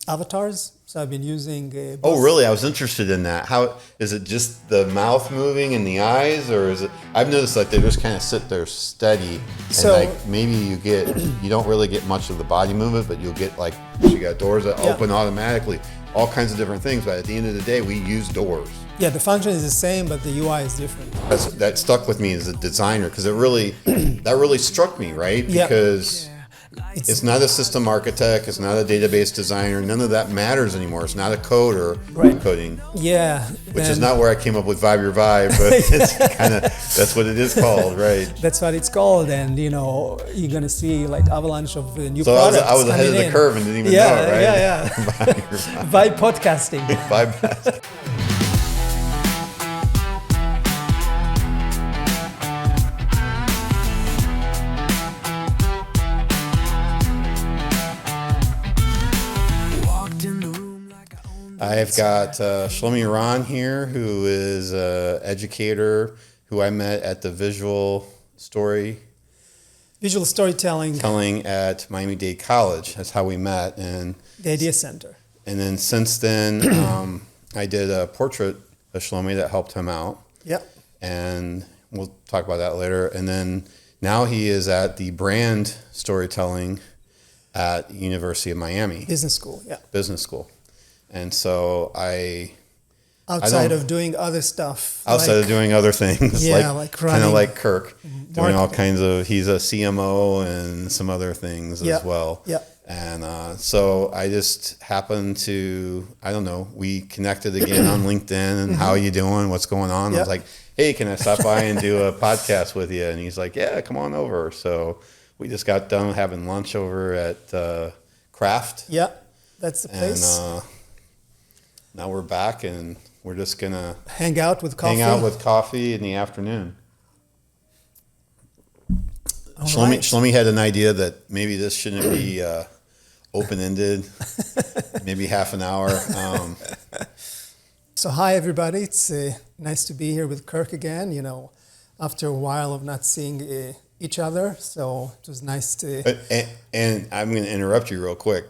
avatars. So I've been using. Oh, really? I was interested in that. How is it? Just the mouth moving and the eyes, or is it? I've noticed like they just kind of sit there steady, and So- like maybe you don't really get much of the body movement, but you'll get like you got doors that open automatically, all kinds of different things. But at the end of the day, we use doors. Yeah, the function is the same, but the UI is different. That stuck with me as a designer because that really struck me, right? Yeah. Because it's not a system architect, it's not a database designer, none of that matters anymore. It's not a coder coding. Yeah. Which is not where I came up with Vibe Your Vibe, but it's kind of, that's what it is called, right? That's what it's called, and you're gonna see like avalanche of new so products. I was ahead of the curve and didn't even know, right? Yeah. Vibe podcasting. Vibe. I've got Shlomi Ron here, who is an educator who I met at the visual storytelling at Miami-Dade College. That's how we met. And the Idea Center. And then since then, I did a portrait of Shlomi that helped him out. Yep. And we'll talk about that later. And then now he is at the brand storytelling at University of Miami. Business school, yeah. Business school. And so outside of doing other stuff. Outside of doing other things. Yeah, like running. Kind of like Kirk, doing all kinds of, he's a CMO and some other things as well. Yeah. And so I just happened to, I don't know, we connected again on LinkedIn and how are you doing? What's going on? I was like, hey, can I stop by and do a podcast with you? And he's like, yeah, come on over. So we just got done having lunch over at Craft. Yeah, that's the place. And now we're back and we're just going to hang out with coffee in the afternoon. Shlomi had an idea that maybe this shouldn't be open-ended, maybe half an hour. So hi, everybody. It's nice to be here with Kirk again, after a while of not seeing each other. So it was nice to... And I'm going to interrupt you real quick.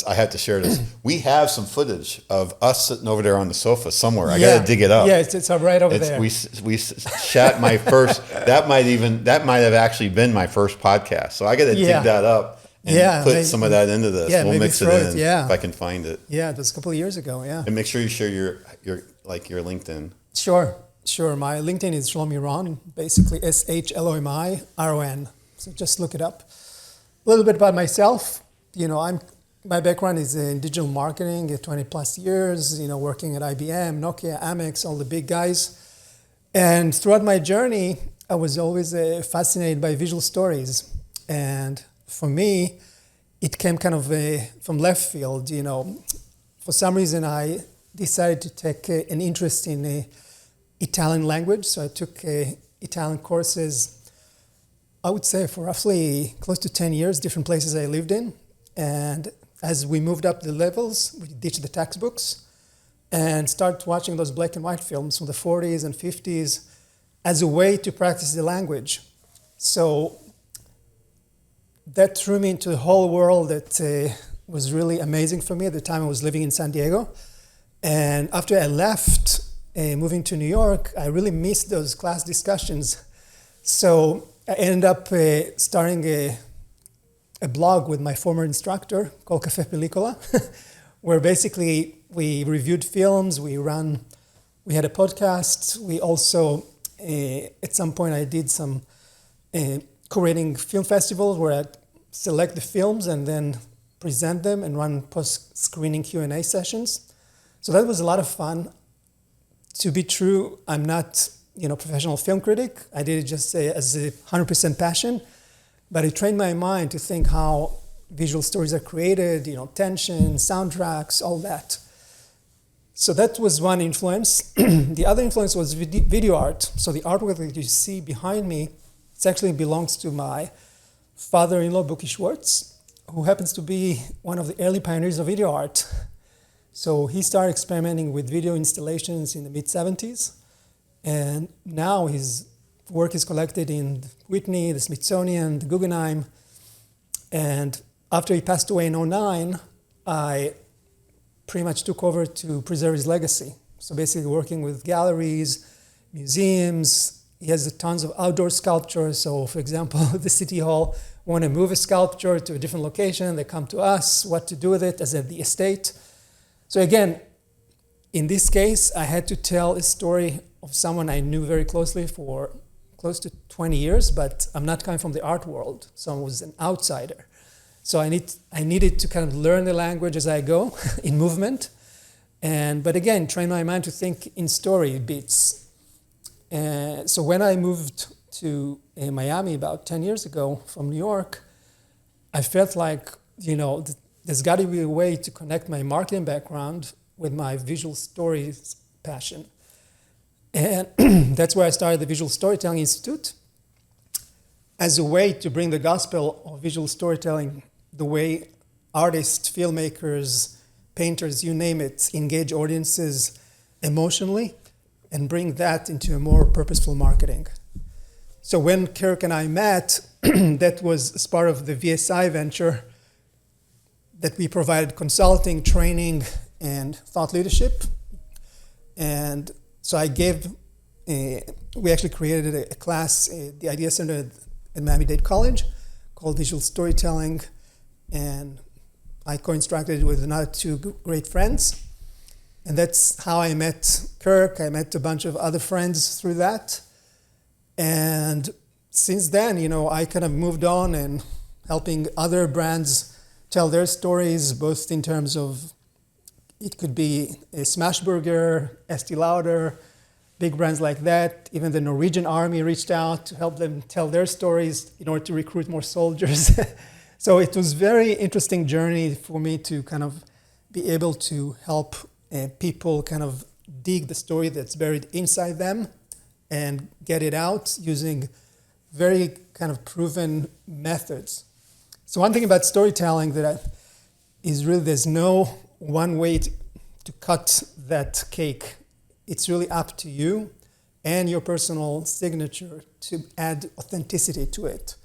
I have to share this. We have some footage of us sitting over there on the sofa somewhere. I got to dig it up. Yeah, it's right over there. We shot my first. That might have actually been my first podcast. So I got to dig that up and put some of that into this. Yeah, we'll mix it in if I can find it. Yeah, it was a couple of years ago. Yeah. And make sure you share your LinkedIn. Sure. My LinkedIn is Shlomi Ron, basically SHLOMI-RON. So just look it up. A little bit about myself. My background is in digital marketing, 20 plus years, working at IBM, Nokia, Amex, all the big guys. And throughout my journey, I was always fascinated by visual stories. And for me, it came kind of from left field. For some reason, I decided to take an interest in Italian language. So I took Italian courses, I would say for roughly close to 10 years, different places I lived in. And as we moved up the levels, we ditched the textbooks and started watching those black and white films from the 40s and 50s as a way to practice the language. So that threw me into a whole world that was really amazing for me. At the time, I was living in San Diego. And after I left, moving to New York, I really missed those class discussions. So I ended up starting a blog with my former instructor called Cafe Pellicola, where basically we reviewed films, we had a podcast. We also, at some point I did some curating film festivals where I select the films and then present them and run post-screening Q&A sessions. So that was a lot of fun. To be true, I'm not professional film critic. I did it just as a 100% passion. But it trained my mind to think how visual stories are created, tension, soundtracks, all that. So that was one influence. The other influence was video art. So the artwork that you see behind me, it actually belongs to my father-in-law, Buki Schwartz, who happens to be one of the early pioneers of video art. So he started experimenting with video installations in the mid-70s. And now his work is collected in Whitney, the Smithsonian, the Guggenheim. And after he passed away in 2009, I pretty much took over to preserve his legacy. So basically working with galleries, museums. He has tons of outdoor sculptures. So for example, the City Hall want to move a sculpture to a different location. They come to us, what to do with it as at the estate. So again, in this case, I had to tell a story of someone I knew very closely for close to 20 years, but I'm not coming from the art world. So I was an outsider. So I needed to kind of learn the language as I go in movement. But again, train my mind to think in story beats. So when I moved to Miami about 10 years ago from New York, I felt like, there's got to be a way to connect my marketing background with my visual stories passion. And that's where I started the Visual Storytelling Institute as a way to bring the gospel of visual storytelling, the way artists, filmmakers, painters, you name it, engage audiences emotionally and bring that into a more purposeful marketing. So when Kirk and I met, that was as part of the VSI venture that we provided consulting, training, and thought leadership. And so we actually created a class at the Idea Center at Miami-Dade College called Visual Storytelling. And I co-instructed it with another two great friends. And that's how I met Kirk. I met a bunch of other friends through that. And since then, I kind of moved on and helping other brands tell their stories, both in terms of, it could be a Smashburger, Estee Lauder, big brands like that. Even the Norwegian army reached out to help them tell their stories in order to recruit more soldiers. So it was a very interesting journey for me to kind of be able to help people kind of dig the story that's buried inside them and get it out using very kind of proven methods. So one thing about storytelling is really there's no one way to cut that cake. It's really up to you and your personal signature to add authenticity to it.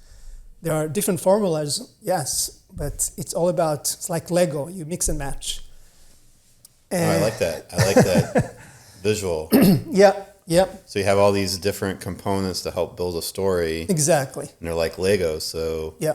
There are different formulas, yes, but it's all about, it's like Lego, you mix and match. I like that visual. Yeah. So you have all these different components to help build a story. Exactly. And they're like Legos. So yeah.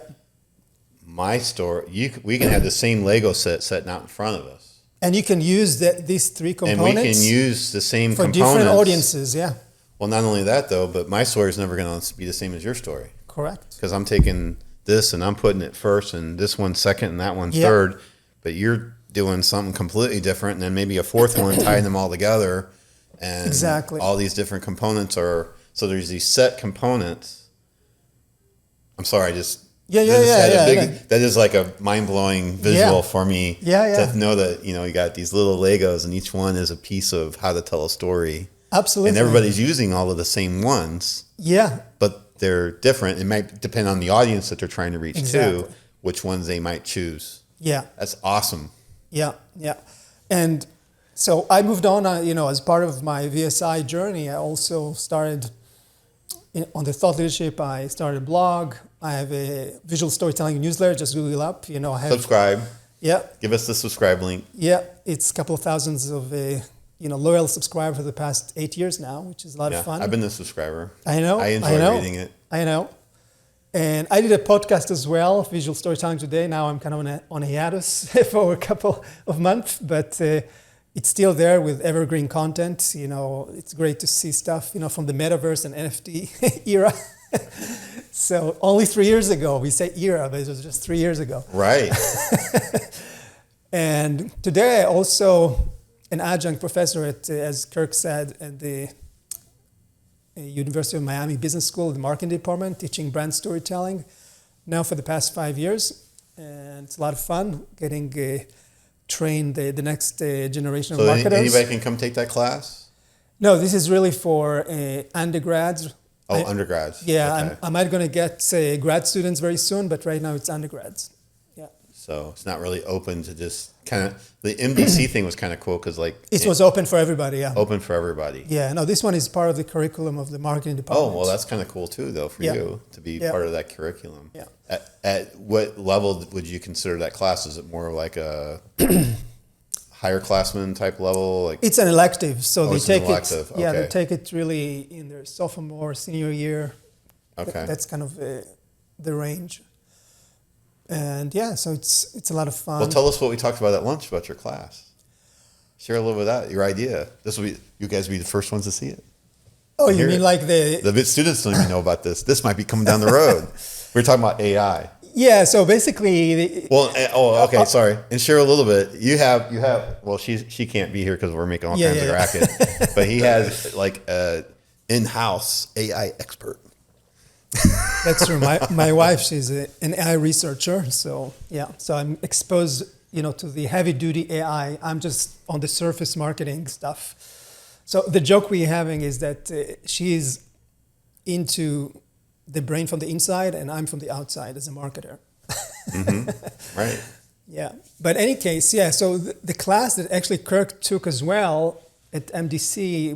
My story, we can have the same Lego set sitting out in front of us. And you can use these three components. And we can use the same for components. different audiences, yeah. Well, not only that, though, but my story is never going to be the same as your story. Correct. Because I'm taking this and I'm putting it first and this one second and that one third. But you're doing something completely different and then maybe a fourth one, tying them all together. And exactly. All these different components so there's these set components. I'm sorry, that is like a mind-blowing visual for me to know that, you got these little Legos and each one is a piece of how to tell a story. Absolutely. And everybody's using all of the same ones. Yeah. But they're different. It might depend on the audience that they're trying to reach too, which ones they might choose. Yeah. That's awesome. Yeah. And so I moved on, as part of my VSI journey, I also started on the thought leadership. I started a blog. I have a visual storytelling newsletter. Just Google up. I have subscribe. Yeah. Give us the subscribe link. Yeah, it's a couple of thousands of loyal subscribers for the past 8 years now, which is a lot of fun. I've been a subscriber. I know. I enjoy reading it. I know. And I did a podcast as well, Visual Storytelling Today. Now I'm kind of on a hiatus for a couple of months, but it's still there with evergreen content. It's great to see stuff, from the metaverse and NFT era. So only 3 years ago, we say era, but it was just 3 years ago. Right. And today I also an adjunct professor at, as Kirk said, at the University of Miami Business School, the marketing department, teaching brand storytelling now for the past 5 years. And it's a lot of fun getting trained the next generation of marketers. So anybody can come take that class? No, this is really for undergrads. Undergrads. Yeah, okay. I'm going to get grad students very soon, but right now it's undergrads. Yeah. So it's not really open to just kind of, the MBC thing was kind of cool because it was open for everybody, yeah. Open for everybody. Yeah, no, this one is part of the curriculum of the marketing department. Oh, well, that's kind of cool too, though, for you to be part of that curriculum. Yeah. At what level would you consider that class? Is it more like a higher classman type level? Like it's an elective, so they it's take an elective. it. Yeah, Okay. they take it really in their sophomore, senior year. Okay. That's kind of the range. And yeah, so it's a lot of fun. Well, tell us what we talked about at lunch about your class. Share a little bit of that, your idea. This will be, you guys will be the first ones to see it. Oh, you Hear mean it. like The students don't even know about this. This might be coming down the road. We're talking about AI. Yeah, so basically... Okay, sorry. And share a little bit. You have. Well, she can't be here because we're making all kinds of racket. But he has like a in-house AI expert. That's true. My wife, she's an AI researcher. So yeah, so I'm exposed, to the heavy-duty AI. I'm just on the surface marketing stuff. So the joke we're having is that she's into the brain from the inside, and I'm from the outside as a marketer. Mm-hmm. Right. Yeah. But any case, yeah. So the class that actually Kirk took as well at MDC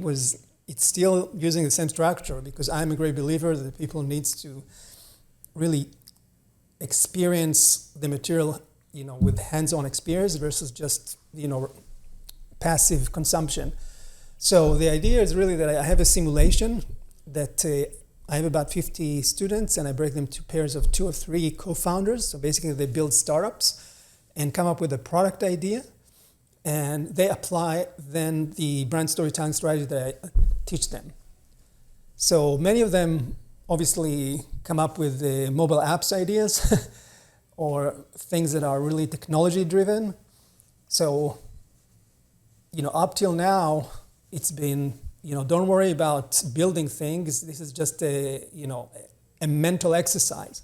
it's still using the same structure, because I'm a great believer that people needs to really experience the material, with hands-on experience versus just, passive consumption. So the idea is really that I have a simulation that I have about 50 students, and I break them to pairs of 2 or 3 co-founders. So basically they build startups and come up with a product idea, and they apply then the brand storytelling strategy that I teach them. So many of them obviously come up with mobile apps ideas or things that are really technology driven. So, up till now, it's been, don't worry about building things. This is just a mental exercise.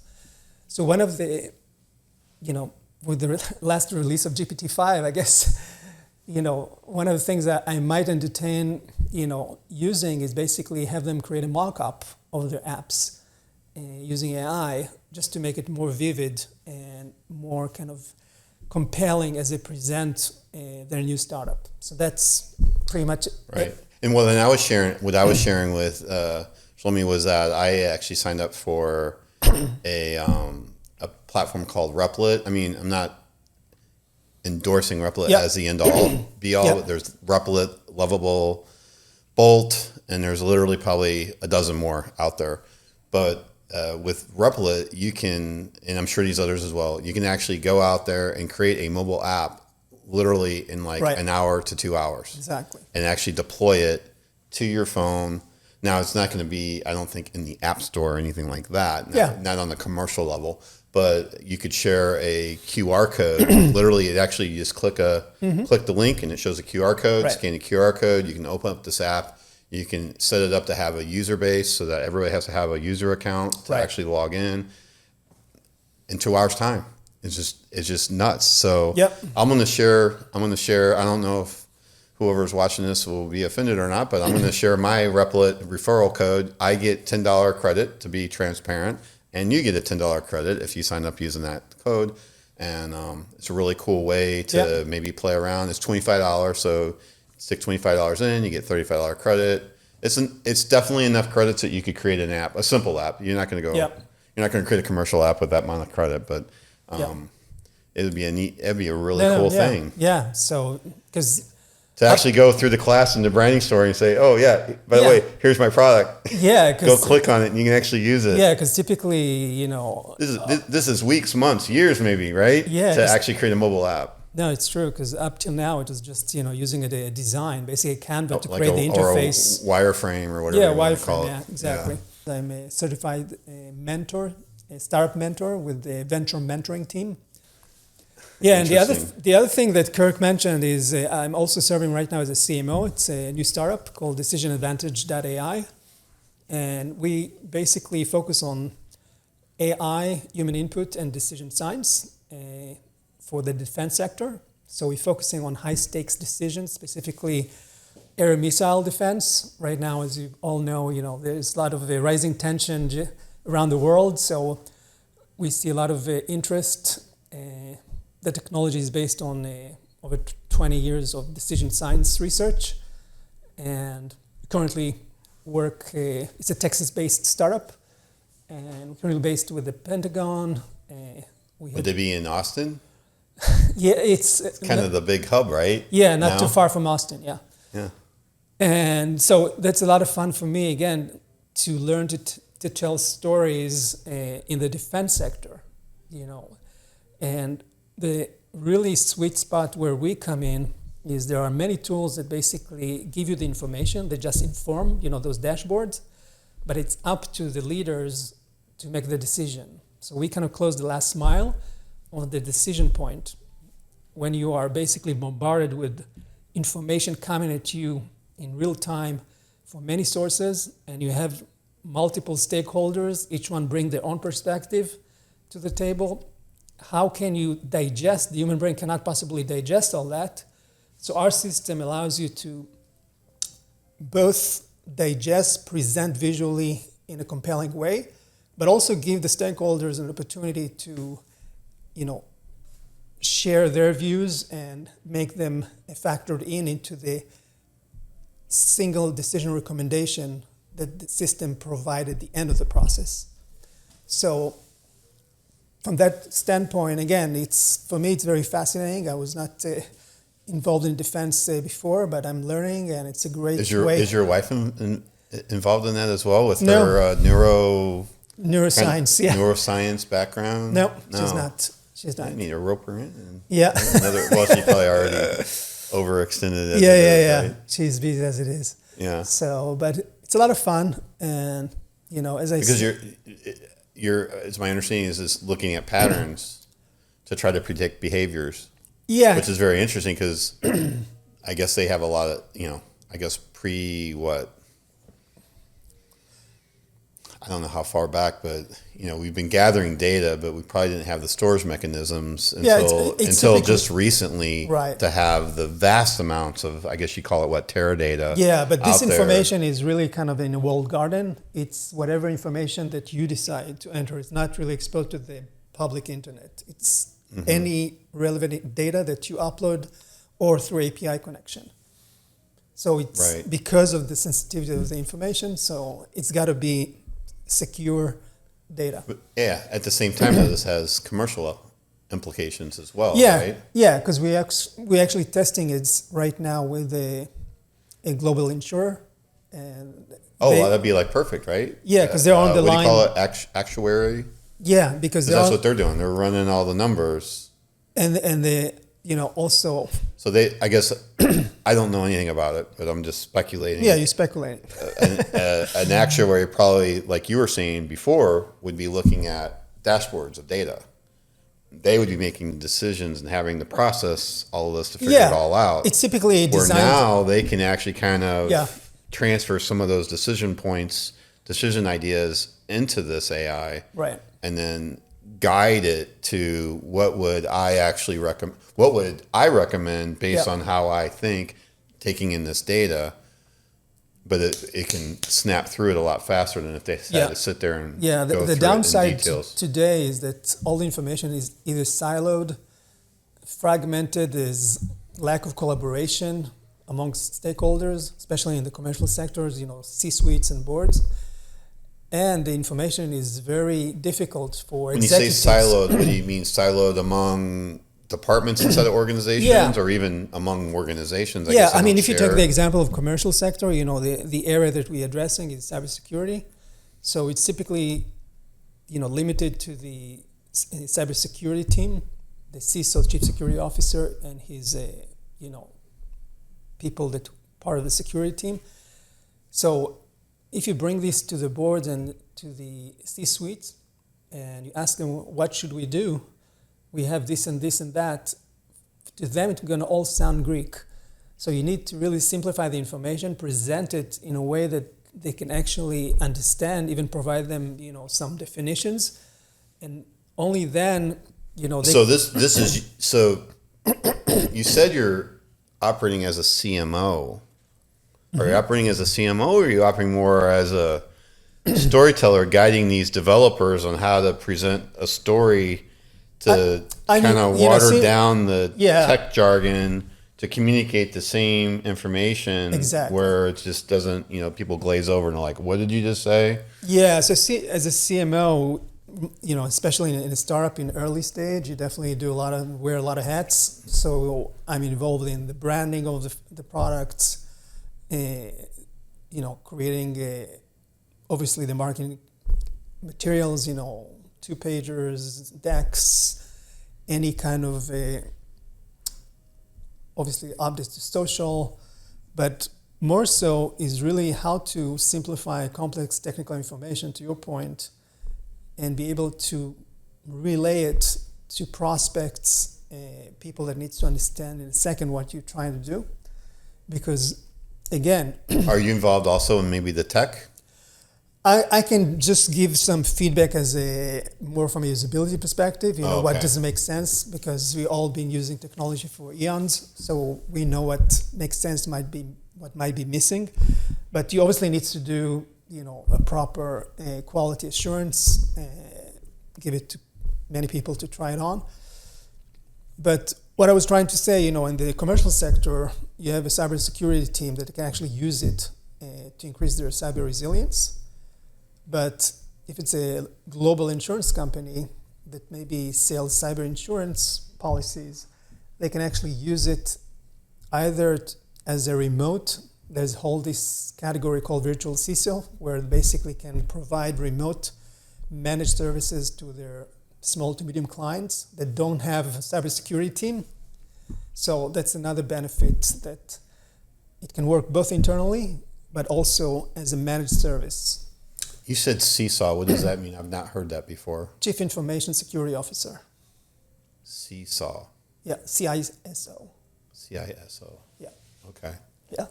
So one of the, with the last release of GPT-5, I guess, one of the things that I might entertain, using is basically have them create a mock-up of their apps using AI, just to make it more vivid and more kind of compelling as they present their new startup. So that's pretty much right. it. And what I was sharing with Shlomi was that I actually signed up for a platform called Replit. I mean, I'm not endorsing Replit as the end all be all. There's Replit, Lovable, Bolt, and there's literally probably a dozen more out there. But with Replit, you can, and I'm sure these others as well, you can actually go out there and create a mobile app literally in like an hour to 2 hours. Exactly. And actually deploy it to your phone. Now, it's not going to be, I don't think, in the App Store or anything like that. Not on the commercial level. But you could share a QR code. Literally, it actually, you just click the link and it shows a QR code. Right. Scan the QR code. You can open up this app. You can set it up to have a user base so that everybody has to have a user account to actually log in 2 hours time. It's just nuts. So I'm going to share. I don't know if whoever's watching this will be offended or not, but I'm going to share my Replit referral code. I get $10 credit to be transparent, and you get a $10 credit if you sign up using that code. And it's a really cool way to maybe play around. It's $25, so stick $25 in, you get $35 credit. It's definitely enough credits that you could create an app, a simple app. You're not going to go. You're not going to create a commercial app with that amount of credit, but it'd be a really cool thing. Yeah. So because to actually go through the class and the branding story and say, oh yeah, by the way, here's my product. Yeah. Go click on it and you can actually use it. Yeah, because typically, this is weeks, months, years, maybe, right? Yeah. To actually create a mobile app. No, it's true, because up till now it was just using a design, basically a Canva to create the interface, or a wireframe or whatever. Yeah, wireframe. Yeah, exactly. Yeah. I'm a certified mentor, a startup mentor with the venture mentoring team. Yeah, and the other thing that Kirk mentioned is I'm also serving right now as a CMO. It's a new startup called DecisionAdvantage.ai, and we basically focus on AI, human input, and decision science. For the defense sector. So we're focusing on high stakes decisions, specifically air missile defense. Right now, as you all know, there's a lot of rising tension around the world. So we see a lot of interest. The technology is based on over 20 years of decision science research. And currently it's a Texas-based startup. And currently based with the Pentagon. Would they be in Austin? Yeah, it's kind of the big hub, right? Yeah, not now? too far from Austin. Yeah. Yeah. And so that's a lot of fun for me, again, to learn to tell stories in the defense sector, And the really sweet spot where we come in is there are many tools that basically give you the information, they just inform, those dashboards, but it's up to the leaders to make the decision. So we kind of close the last mile on the decision point when you are basically bombarded with information coming at you in real time from many sources, and you have multiple stakeholders, each one bring their own perspective to the table. How can you digest? The human brain cannot possibly digest all that. So our system allows you to both digest, present visually in a compelling way, but also give the stakeholders an opportunity to, share their views and make them factored into the single decision recommendation that the system provided at the end of the process. So from that standpoint, again, for me, it's very fascinating. I was not involved in defense before, but I'm learning, and it's a great way. Is your wife involved in that as well with No. her neuroscience? Yeah. Neuroscience background? No, she's not. She's not. I need to rope her in. Yeah. She probably already overextended it. Yeah. Right? She's busy as it is. Yeah. So, but it's a lot of fun, and as I because said, you're as my understanding is looking at patterns to try to predict behaviors. Yeah. Which is very interesting because I guess they have a lot of I don't know how far back, but we've been gathering data, but we probably didn't have the storage mechanisms until just recently, right, to have the vast amounts of, I guess you call it teradata. Yeah, but this out information is really kind of in a walled garden. It's whatever information that you decide to enter. It's not really exposed to the public internet. It's any relevant data that you upload or through API connection. So it's because of the sensitivity of the information, so it's got to be secure data. But at the same time, this has commercial implications as well, yeah, right? Yeah, because we're actually testing it right now with a global insurer. And that'd be perfect, right? Yeah, because they're on the line. What do you call it? Actuary? Yeah, because that's what they're doing. They're running all the numbers. And they, also. So I guess, I don't know anything about it, but I'm just speculating. Yeah, you're speculating. An actuary probably, like you were saying before, would be looking at dashboards of data. They would be making decisions and having to process all of this to figure it all out. It's typically designed. Where now they can actually kind of transfer some of those decision ideas into this AI. Right. And then guide it to what would I recommend based on how I think, taking in this data, but it can snap through it a lot faster than if they had to sit there and go through the it in downside details. Today is that all the information is either siloed, fragmented, there's lack of collaboration amongst stakeholders, especially in the commercial sectors, C-suites and boards. And the information is very difficult for executives. When you say siloed, what do you mean siloed among departments inside of organizations or even among organizations? I mean, if you take the example of commercial sector, the area that we're addressing is cybersecurity. So it's typically, limited to the cybersecurity team, the CISO, Chief Security Officer, and his, people that part of the security team. So if you bring this to the board and to the C-suite and you ask them, what should we do? We have this and this and that. To them, it's going to all sound Greek. So you need to really simplify the information, present it in a way that they can actually understand, even provide them, some definitions. And only then, So this is, so you said you're operating as a CMO. Are you operating as a CMO, or are you operating more as a storyteller, guiding these developers on how to present a story to kind of water down the tech jargon to communicate the same information where it just doesn't, people glaze over and are like, what did you just say? Yeah, so as a CMO, especially in a startup in early stage, you definitely wear a lot of hats. So I'm involved in the branding of the products, creating obviously the marketing materials, 2-pagers, decks, any kind of obviously updates to social, but more so is really how to simplify complex technical information, to your point, and be able to relay it to prospects, people that needs to understand in a second what you're trying to do. Because again, are you involved also in maybe the tech? I can just give some feedback as more from a usability perspective, what doesn't make sense, because we've all been using technology for eons, so we know what makes sense, what might be missing. But you obviously need to do, a proper quality assurance, give it to many people to try it on. But what I was trying to say, in the commercial sector, you have a cybersecurity team that can actually use it to increase their cyber resilience. But if it's a global insurance company that maybe sells cyber insurance policies, they can actually use it either as a remote. There's this category called virtual CISO, where they basically can provide remote managed services to their small to medium clients that don't have a cybersecurity team. So that's another benefit, that it can work both internally, but also as a managed service. You said CISO. What does that mean? I've not heard that before. Chief Information Security Officer. CISO. Yeah, CISO. CISO. Yeah. Okay. Yeah.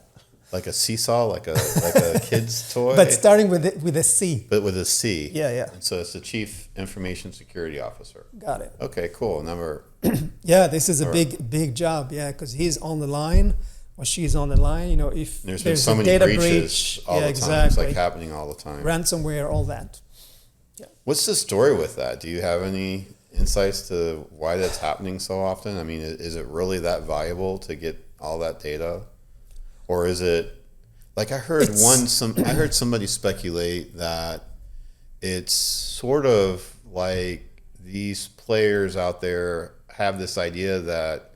Like a seesaw, like a kid's toy. But starting with a C. But with a C. Yeah, yeah. And so it's the Chief Information Security Officer. Got it. Okay, cool. Number. Yeah, this is a big job. Yeah, because he's on the line, or she's on the line. If There's been so a many data breaches breach, all the time. Exactly. It's like happening all the time. Ransomware, all that. Yeah. What's the story with that? Do you have any insights to why that's happening so often? I mean, is it really that valuable to get all that data, or is it like I heard somebody speculate that it's sort of like these players out there have this idea that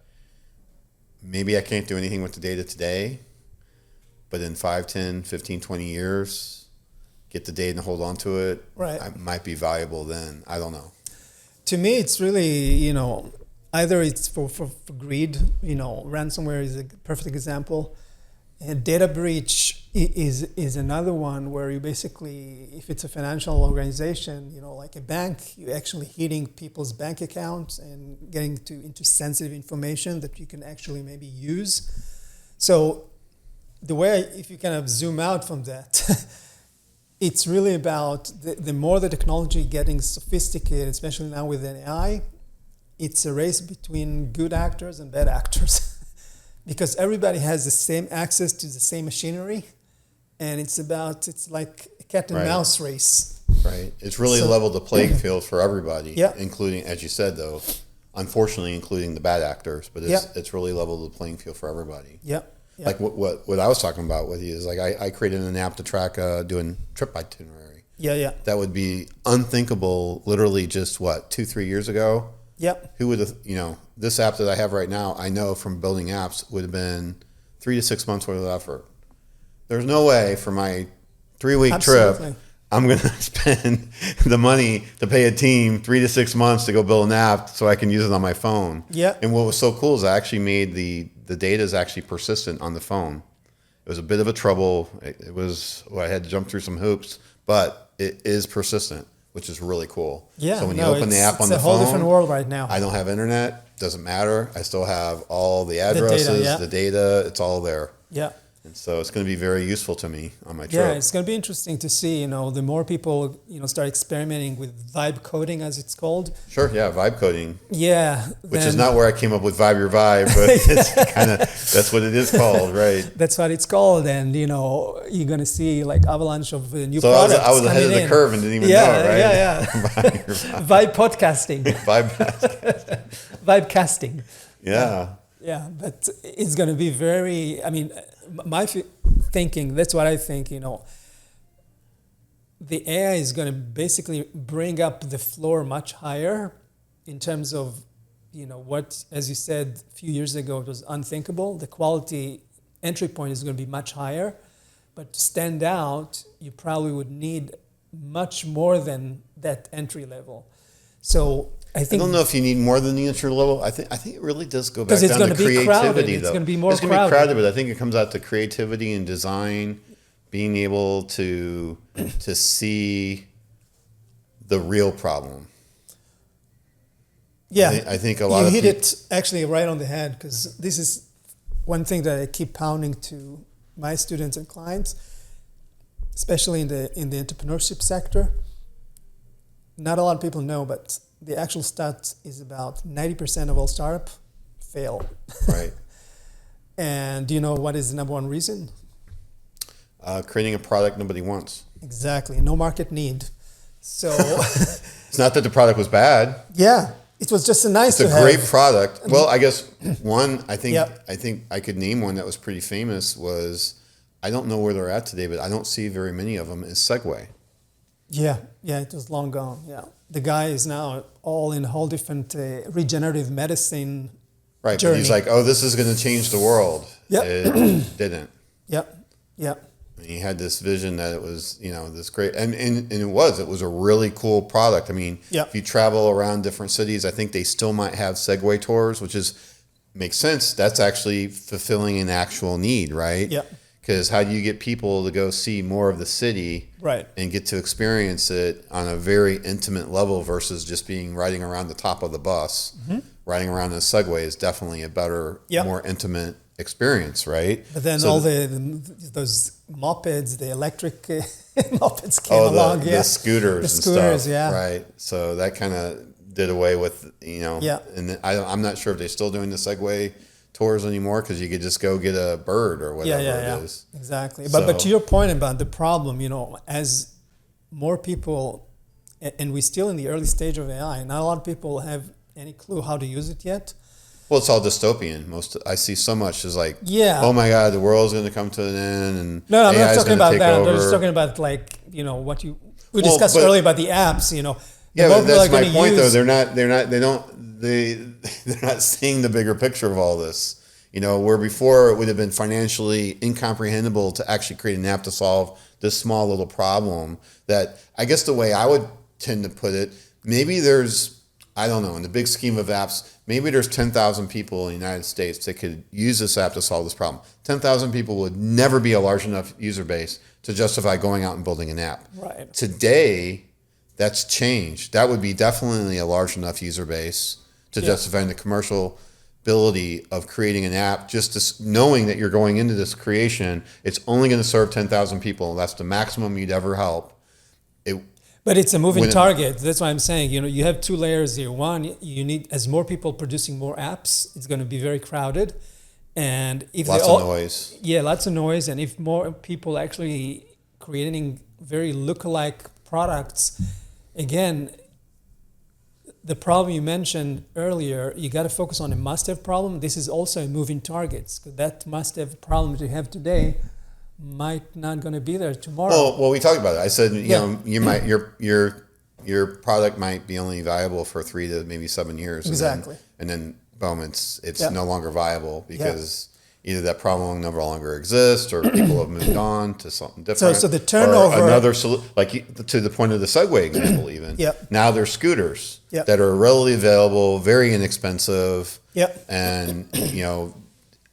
maybe I can't do anything with the data today, but in 5, 10, 15, 20 years, get the data and hold on to it. Right. It might be valuable then. I don't know. To me, it's really, either it's for greed, ransomware is a perfect example. And data breach is another one where you basically, if it's a financial organization, like a bank, you're actually hitting people's bank accounts and getting into sensitive information that you can actually maybe use. So the way, if you kind of zoom out from that, it's really about the more the technology getting sophisticated, especially now with AI, it's a race between good actors and bad actors. Because everybody has the same access to the same machinery, and it's like a cat and mouse race. Right. It's really leveled the playing field for everybody, yeah. Including, as you said, though, unfortunately, including the bad actors. But it's really leveled the playing field for everybody. Yeah. Like what I was talking about with you is like I created an app to track doing trip itinerary. Yeah. That would be unthinkable literally just 2-3 years ago. Yep. Who would have, this app that I have right now, I know from building apps would have been 3 to 6 months worth of effort. There's no way for my 3-week trip, I'm going to spend the money to pay a team 3 to 6 months to go build an app so I can use it on my phone. Yeah. And what was so cool is I actually made the data is actually persistent on the phone. It was a bit of a trouble. I had to jump through some hoops, but it is persistent, which is really cool. Yeah. So when you open the app on the phone, it's a whole different world right now. I don't have internet. Doesn't matter. I still have all the addresses, the data. It's all there. Yeah. And so it's going to be very useful to me on my trip. Yeah, it's going to be interesting to see, the more people, start experimenting with vibe coding, as it's called. Sure, yeah, vibe coding. Yeah. Which is not where I came up with Vibe Your Vibe, but it's that's what it is called, right? That's what it's called. And, you're going to see like avalanche of new products. So I was ahead of the curve and didn't even know, right? Yeah. Vibe podcasting. Vibe casting. Yeah. Yeah, but it's going to be very, my thinking, that's what I think, the AI is going to basically bring up the floor much higher in terms of, what, as you said a few years ago, it was unthinkable. The quality entry point is going to be much higher. But to stand out, you probably would need much more than that entry level. So I don't know if you need more than the entry level. I think it really does go back it's down to creativity, crowded. though. It's going to be more It's going to be crowded, but I think it comes out to creativity and design, being able to see the real problem. Yeah, I think a lot of you people hit it actually right on the head, because this is one thing that I keep pounding to my students and clients, especially in the entrepreneurship sector. Not a lot of people know, but the actual stat is about 90% of all startups fail. Right. And do you know what is the number one reason? Creating a product nobody wants. Exactly. No market need. So it's not that the product was bad. Yeah. It was just a nice It's to a great have. product. Well, I guess one, I think Yep. I could name one that was pretty famous was, I don't know where they're at today, but I don't see very many of them, is Segway. Yeah, it was long gone. Yeah, the guy is now all in a whole different regenerative medicine Right, journey. but he's like, oh, this is going to change the world. Yep. It didn't. Yep. And he had this vision that it was, this great, and it was a really cool product. I mean, Yep. if you travel around different cities, I think they still might have Segway tours, which makes sense. That's actually fulfilling an actual need, right? Yep. Because how do you get people to go see more of the city, Right. and get to experience it on a very intimate level versus just being riding around the top of the bus? Mm-hmm. Riding around in a Segway is definitely a better, Yep. more intimate experience, right? But then So all those mopeds, the electric mopeds came along. The scooters The and scooters, stuff, yeah. right? So that kind of did away with, Yeah. and I'm not sure if they're still doing the Segway tours anymore, because you could just go get a bird or whatever it is. Exactly. But to your point about the problem, as more people, and we're still in the early stage of AI, not a lot of people have any clue how to use it yet. Well, it's all dystopian. I see so much is like, Yeah. oh my God, the world's going to come to an end, and No, I'm AI not is talking going to about take that. over. I'm just talking about what we discussed but- earlier about the apps. Yeah, more but people that's are my gonna point, use- though. They're not seeing the bigger picture of all this. Where before it would have been financially incomprehensible to actually create an app to solve this small little problem, that I guess the way I would tend to put it, maybe there's, I don't know, in the big scheme of apps, maybe there's 10,000 people in the United States that could use this app to solve this problem. 10,000 people would never be a large enough user base to justify going out and building an app. Right. Today, that's changed. That would be definitely a large enough user base to justify the commercial ability of creating an app, just knowing that you're going into this creation, it's only going to serve 10,000 people. That's the maximum you'd ever help. But it's a moving target. That's why I'm saying, you have two layers here. One, you need, as more people producing more apps, it's going to be very crowded. And if lots of noise. Yeah, lots of noise. And if more people actually creating very lookalike products, again, the problem you mentioned earlier, you got to focus on a must-have problem. This is also a moving target. That must-have problem that you have today might not going to be there tomorrow. Well, we talked about it. I said, you might your product might be only viable for 3 to maybe 7 years. Exactly. And then boom, it's no longer viable because either that problem no longer exists, or people have moved on to something different. So the turnover, or another like to the point of the Segway example, even. Now there's scooters that are readily available, very inexpensive, and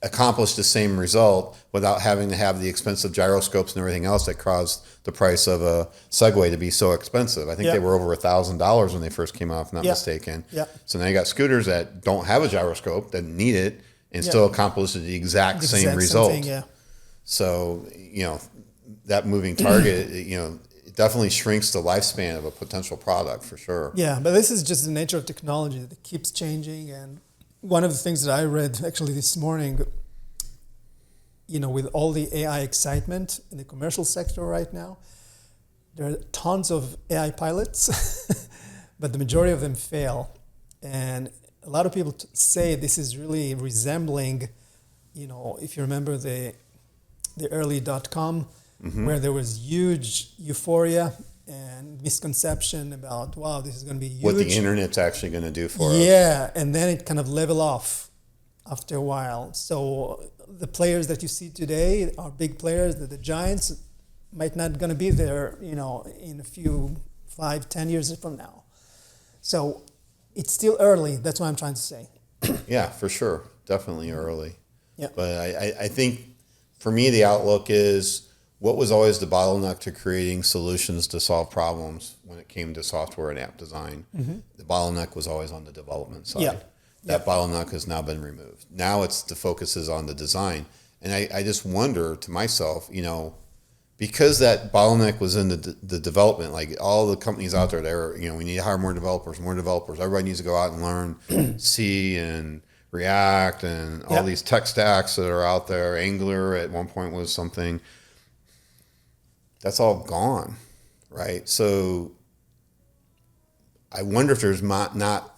accomplish the same result without having to have the expensive gyroscopes and everything else that caused the price of a Segway to be so expensive. I think they were over $1,000 when they first came out, if not mistaken. So now you got scooters that don't have a gyroscope, that need it, and still accomplish the exact same result. So, that moving target, it definitely shrinks the lifespan of a potential product for sure. Yeah, but this is just the nature of technology that keeps changing. And one of the things that I read actually this morning, with all the AI excitement in the commercial sector right now, there are tons of AI pilots, but the majority of them fail. And a lot of people say this is really resembling, if you remember the early .com, where there was huge euphoria and misconception about, wow, this is going to be huge. What the internet's actually going to do for us. Yeah, and then it kind of level off after a while. So the players that you see today are big players, the giants might not going to be there, in a few 5-10 years from now. So it's still early. That's what I'm trying to say. Yeah, for sure. Definitely early. Yeah. But I think for me, the outlook is what was always the bottleneck to creating solutions to solve problems when it came to software and app design. Mm-hmm. The bottleneck was always on the development side. Yeah. That bottleneck has now been removed. Now the focus is on the design. And I just wonder to myself, because that bottleneck was in the development, like all the companies out there, we need to hire more developers. Everybody needs to go out and learn C and React and all these tech stacks that are out there. Angular at one point was something. That's all gone, right? So I wonder if there's not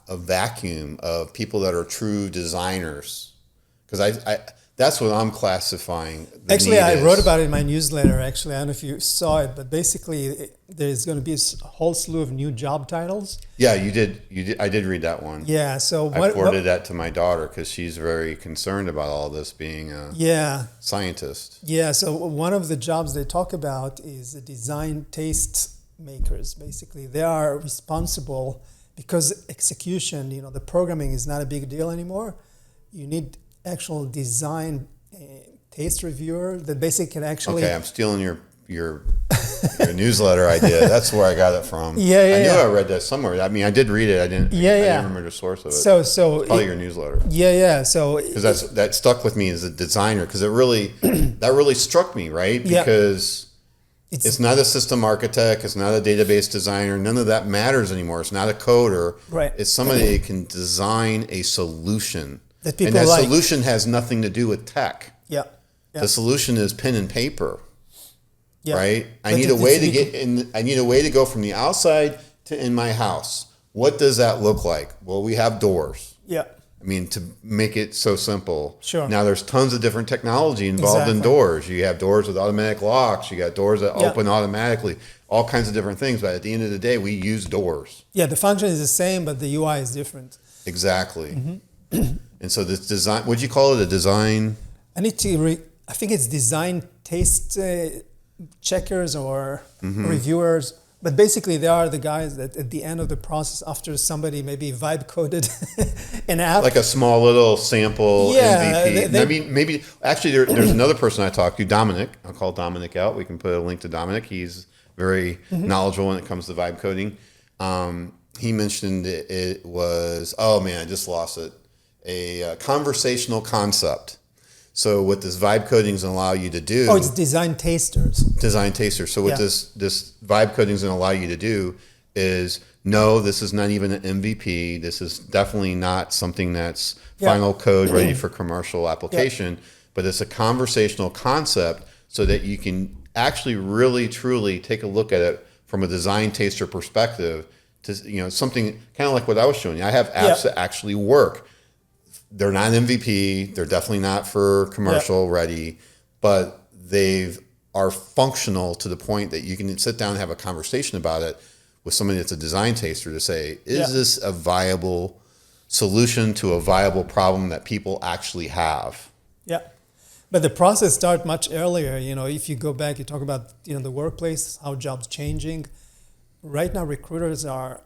a vacuum of people that are true designers, because that's what I'm classifying. Actually, I wrote about it in my newsletter. Actually, I don't know if you saw it, but basically, there's going to be a whole slew of new job titles. Yeah, you did. I did read that one. Yeah, so I forwarded that to my daughter because she's very concerned about all this being a scientist. Yeah, so one of the jobs they talk about is the design taste makers. Basically, they are responsible because execution, the programming is not a big deal anymore. You need actual design taste reviewer that basically can actually... Okay, I'm stealing your newsletter idea. That's where I got it from. I knew I read that somewhere. I mean, I did read it. I didn't remember the source of it. So it's probably your newsletter. So because that stuck with me as a designer, because it really that really struck me, right? Because it's not a system architect, it's not a database designer. None of that matters anymore. It's not a coder. Right. It's somebody who can design a solution. And that solution has nothing to do with tech. Yeah. The solution is pen and paper. Yeah. Right? I need a way to get in. I need a way to go from the outside to in my house. What does that look like? Well, we have doors. Yeah. I mean, to make it so simple. Sure. Now there's tons of different technology involved in doors. You have doors with automatic locks. You got doors that open automatically. All kinds of different things. But at the end of the day, we use doors. Yeah, the function is the same, but the UI is different. Exactly. Mm-hmm. And so this design, would you call it a design? I think it's design taste checkers or reviewers. But basically, they are the guys that at the end of the process, after somebody maybe vibe coded an app. Like a small little sample MVP. Maybe actually there's another person I talked to, Dominic. I'll call Dominic out. We can put a link to Dominic. He's very knowledgeable when it comes to vibe coding. He mentioned it was, I just lost it. A conversational concept. So what this vibe coding is going to allow you to do... it's design tasters. Design tasters. So what this vibe coding is going to allow you to do is, no, this is not even an MVP. This is definitely not something that's final code ready for commercial application. But it's a conversational concept so that you can actually really, truly take a look at it from a design taster perspective to, something kind of like what I was showing you. I have apps that actually work. They're not MVP. They're definitely not for commercial ready, but they are functional to the point that you can sit down and have a conversation about it with somebody that's a design taster to say, is this a viable solution to a viable problem that people actually have? Yeah. But the process starts much earlier. If you go back, you talk about, the workplace, how jobs changing. Right now, recruiters are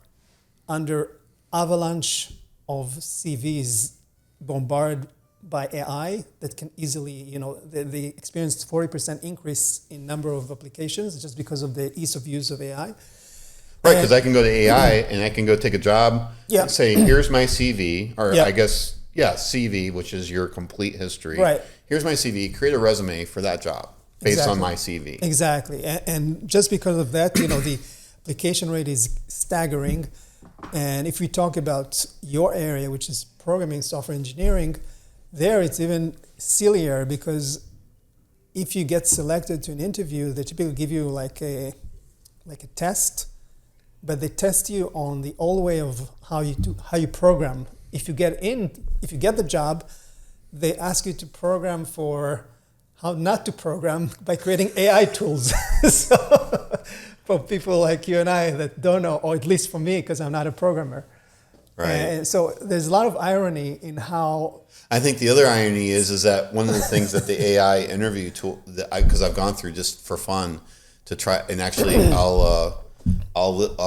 under avalanche of CVs bombarded by AI that can easily, they experienced 40% increase in number of applications just because of the ease of use of AI. Right, because I can go to AI and I can go take a job and say, here's my CV, or I guess, CV, which is your complete history. Right. Here's my CV, create a resume for that job based on my CV. Exactly. And just because of that, the application rate is staggering. And if we talk about your area, which is programming, software engineering, there it's even sillier because if you get selected to an interview, they typically give you like a test, but they test you on the old way of how you program. If you get the job, they ask you to program for how not to program by creating AI tools. So for people like you and I that don't know, or at least for me, because I'm not a programmer. Right. And so there's a lot of irony in how. I think the other irony is that one of the things that the AI interview tool, because I've gone through just for fun to try, and actually I'll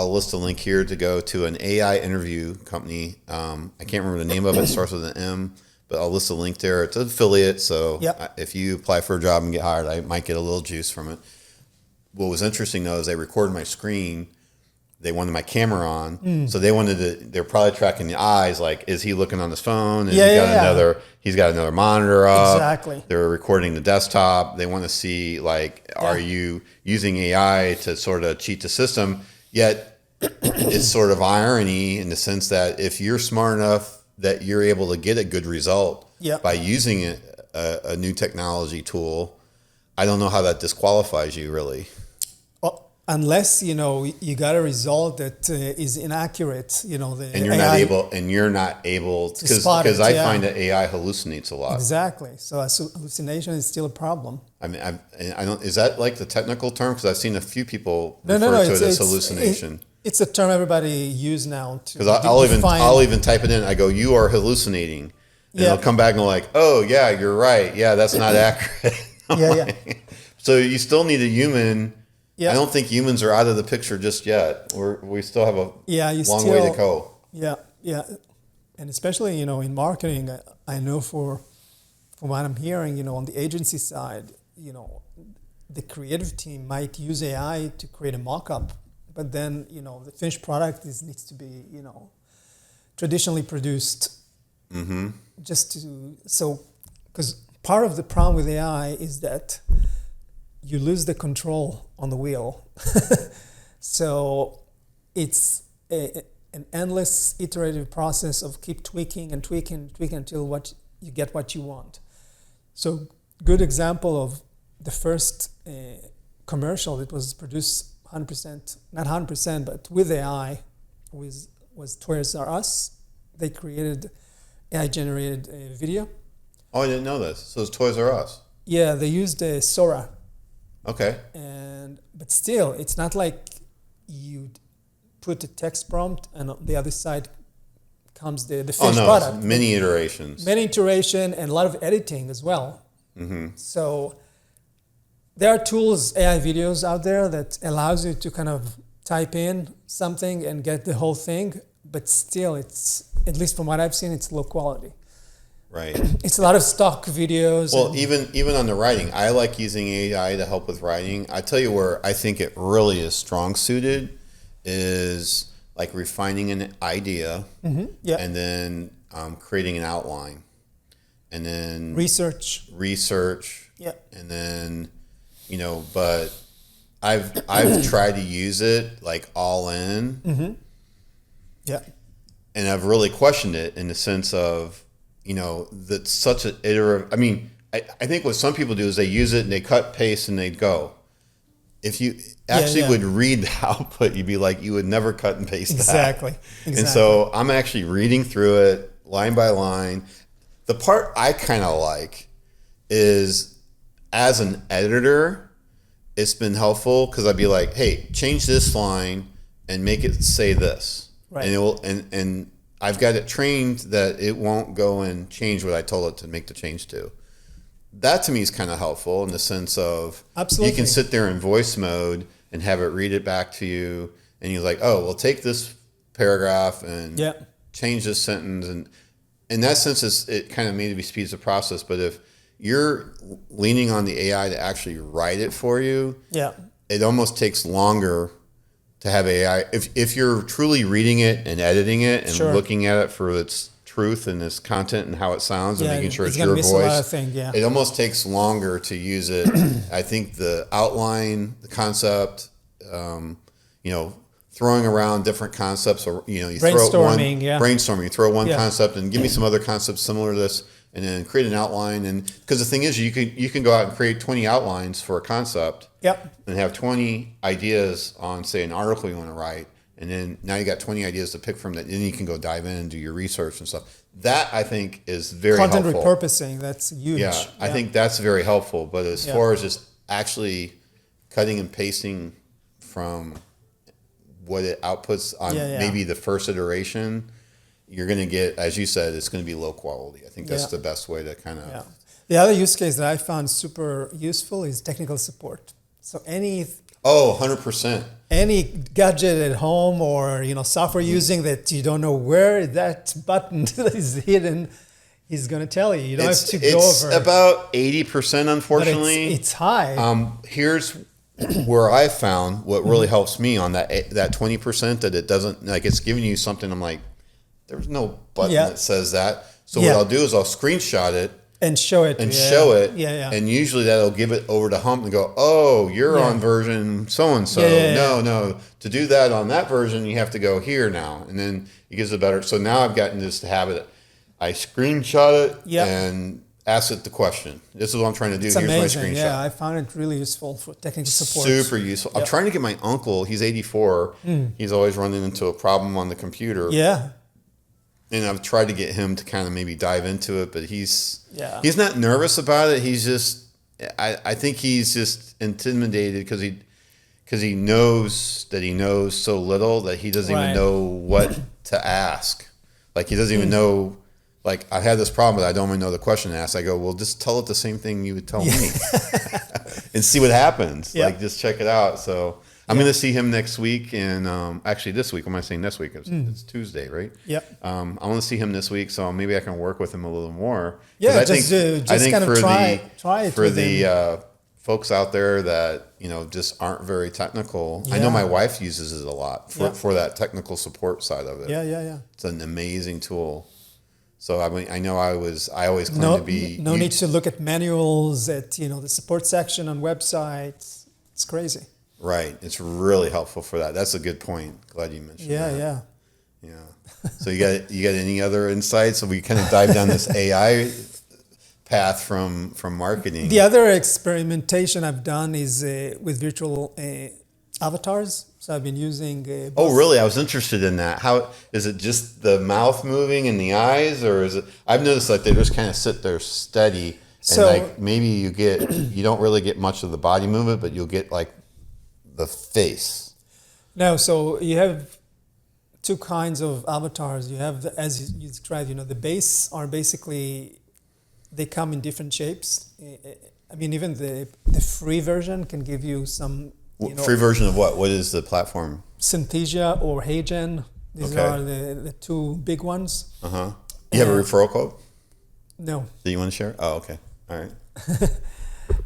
list a link here to go to an AI interview company. I can't remember the name of it. It starts with an M, but I'll list a link there. It's an affiliate, so if you apply for a job and get hired, I might get a little juice from it. What was interesting though is they recorded my screen. They wanted my camera on, so they're probably tracking the eyes. Like, is he looking on his phone? And he's got another monitor up. Exactly. They're recording the desktop. They want to see, like, are you using AI to sort of cheat the system? Yet it's sort of irony in the sense that if you're smart enough that you're able to get a good result by using a new technology tool, I don't know how that disqualifies you really. Unless, you got a result that is inaccurate, and you're not able because I find that AI hallucinates a lot. Exactly. So hallucination is still a problem. I mean, I don't. Is that like the technical term? Because I've seen a few people refer to it as hallucination. It's a term everybody use now. Because I'll even type it in. I go, "You are hallucinating," and they'll come back and go like, "Oh yeah, you're right. Yeah, that's not accurate." So you still need a human. Yeah. I don't think humans are out of the picture just yet. We still have a long way to go. Yeah, and especially in marketing, I know from what I'm hearing, on the agency side, the creative team might use AI to create a mock-up, but then the finished product needs to be traditionally produced. Mm-hmm. Because part of the problem with AI is that you lose the control on the wheel. So it's an endless iterative process of keep tweaking until you get what you want. So good example of the first commercial that was produced 100%, not 100%, but with AI was Toys R Us. They created AI-generated video. Oh, I didn't know this. So it's Toys R Us. Yeah, they used Sora. Okay. But still, it's not like you put a text prompt and on the other side comes the finished product. Many iterations. Many iteration and a lot of editing as well. Mm-hmm. So there are tools, AI videos out there that allows you to kind of type in something and get the whole thing. But still, it's, at least from what I've seen, it's low quality. Right. It's a lot of stock videos. Well, even on the writing, I like using AI to help with writing. I tell you where I think it really is strong suited is like refining an idea, and then creating an outline, and then research, and then But I've tried to use it like all in, and I've really questioned it in the sense of. That's such an iterative. I mean, I think what some people do is they use it and they cut, paste, and they go. If you actually would read the output, you'd be like, you would never cut and paste that. Exactly. And so I'm actually reading through it line by line. The part I kind of like is as an editor, it's been helpful because I'd be like, hey, change this line and make it say this. Right. And it will, and I've got it trained that it won't go and change what I told it to make the change to. That to me is kind of helpful in the sense of you can sit there in voice mode and have it read it back to you, and you're like, oh, well, take this paragraph and change this sentence. And in that sense, it kind of maybe speeds the process. But if you're leaning on the AI to actually write it for you, it almost takes longer to have AI. If you're truly reading it and editing it and looking at it for its truth and its content and how it sounds and making sure it's your voice, it almost takes longer to use it. I think the outline, the concept, throwing around different concepts, or you brainstorming, you throw one concept and give me some other concepts similar to this, and then create an outline. And because the thing is, you can go out and create 20 outlines for a concept, and have 20 ideas on, say, an article you want to write, and then now you got 20 ideas to pick from that. Then you can go dive in and do your research and stuff. That I think is very helpful. Content repurposing, that's huge. I think that's very helpful. But as far as just actually cutting and pasting from what it outputs on maybe the first iteration, you're going to get, as you said, it's going to be low quality. I think that's the best way to kind of... Yeah. The other use case that I found super useful is technical support. So 100%. Any gadget at home or software using that you don't know where that button is hidden, he's going to tell you. You don't have to go over. It's about 80%, unfortunately. But it's high. Here's where I found what really helps me on that 20% that it doesn't, like, it's giving you something. I'm like, there's no button that says that. So what I'll do is I'll screenshot it and show it. And usually that'll give it over to Hump and go, oh, you're on version so-and-so. No. To do that on that version, you have to go here now. And then it gives it better. So now I've gotten this to have it. I screenshot it and ask it the question. This is what I'm trying to do. It's amazing. My screenshot. Yeah, I found it really useful for technical support. Super useful. I'm trying to get my uncle. He's 84. He's always running into a problem on the computer. Yeah. And I've tried to get him to kind of maybe dive into it, but he's not nervous about it. He's just, I think he's just intimidated because he knows that he knows so little that he doesn't even know what to ask. Like he doesn't even know. Like, I had this problem, but I don't even know the question to ask. I go, well, just tell it the same thing you would tell me and see what happens. Like, just check it out. So I'm going to see him next week. And actually this week, what am I saying next week? It's Tuesday, right? Yep. I want to see him this week. So maybe I can work with him a little more. Yeah, I think kind of try it for the folks out there that, just aren't very technical. I know my wife uses it a lot for that technical support side of it. Yeah. It's an amazing tool. So I mean, I know I always claim to be... No need to look at manuals at, the support section on websites. It's crazy. Right. It's really helpful for that. That's a good point. Glad you mentioned that. Yeah. So you got any other insights? So we kind of dive down this AI path from marketing. The other experimentation I've done is with virtual avatars. So I've been using... oh, really? I was interested in that. How is it just the mouth moving and the eyes, or is it... I've noticed like they just kind of sit there steady, and like maybe you don't really get much of the body movement, but you'll get like the face. No, so you have two kinds of avatars. You have, as you described, the base are basically, they come in different shapes. I mean, even the free version can give you some... free version of what? What is the platform? Synthesia or Heygen. These are the two big ones. Uh-huh. You have a referral code? No. Do you want to share? Oh, okay. All right.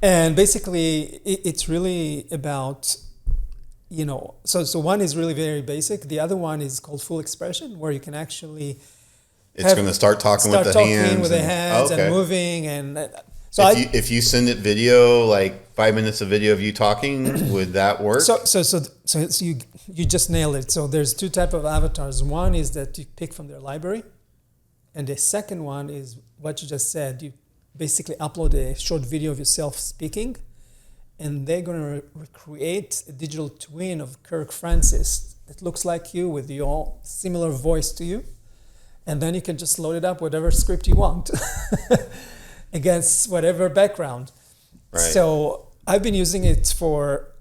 And basically, it's really about, so one is really very basic. The other one is called full expression, where you can actually... It's going to start talking with the hands. And moving and... So if you send it video, like 5 minutes of video of you talking, would that work? So you just nailed it. So there's two types of avatars. One is that you pick from their library, and the second one is what you just said. You basically upload a short video of yourself speaking, and they're going to recreate a digital twin of Kirk Francis that looks like you with your similar voice to you, and then you can just load it up whatever script you want. Against whatever background. Right. So I've been using it for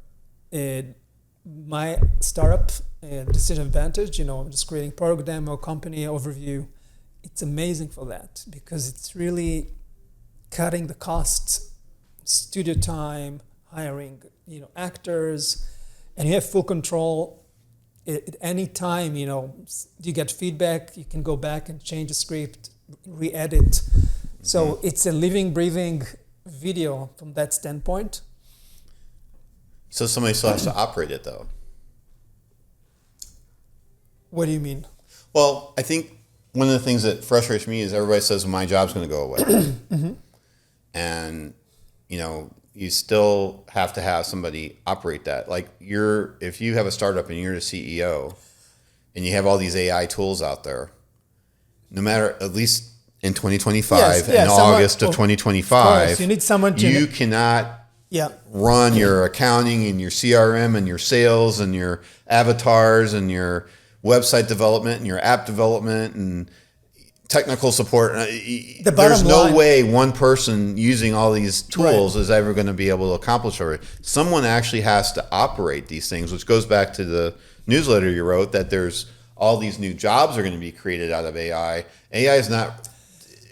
my startup, Decision Advantage. I'm just creating product demo, company overview. It's amazing for that because it's really cutting the costs, studio time, hiring, actors, and you have full control. At any time, you get feedback, you can go back and change the script, re-edit. So it's a living, breathing video from that standpoint. So somebody still has to operate it, though. What do you mean? Well, I think one of the things that frustrates me is everybody says my job's going to go away. And, you still have to have somebody operate that. Like if you have a startup and you're the CEO and you have all these AI tools out there, no matter, at least in 2025, in August of 2025, you need someone to... You cannot run your accounting and your CRM and your sales and your avatars and your website development and your app development and technical support. The There's bottom no line- way one person using all these tools is ever going to be able to accomplish it. Someone actually has to operate these things, which goes back to the newsletter you wrote, that there's all these new jobs are going to be created out of AI. AI is not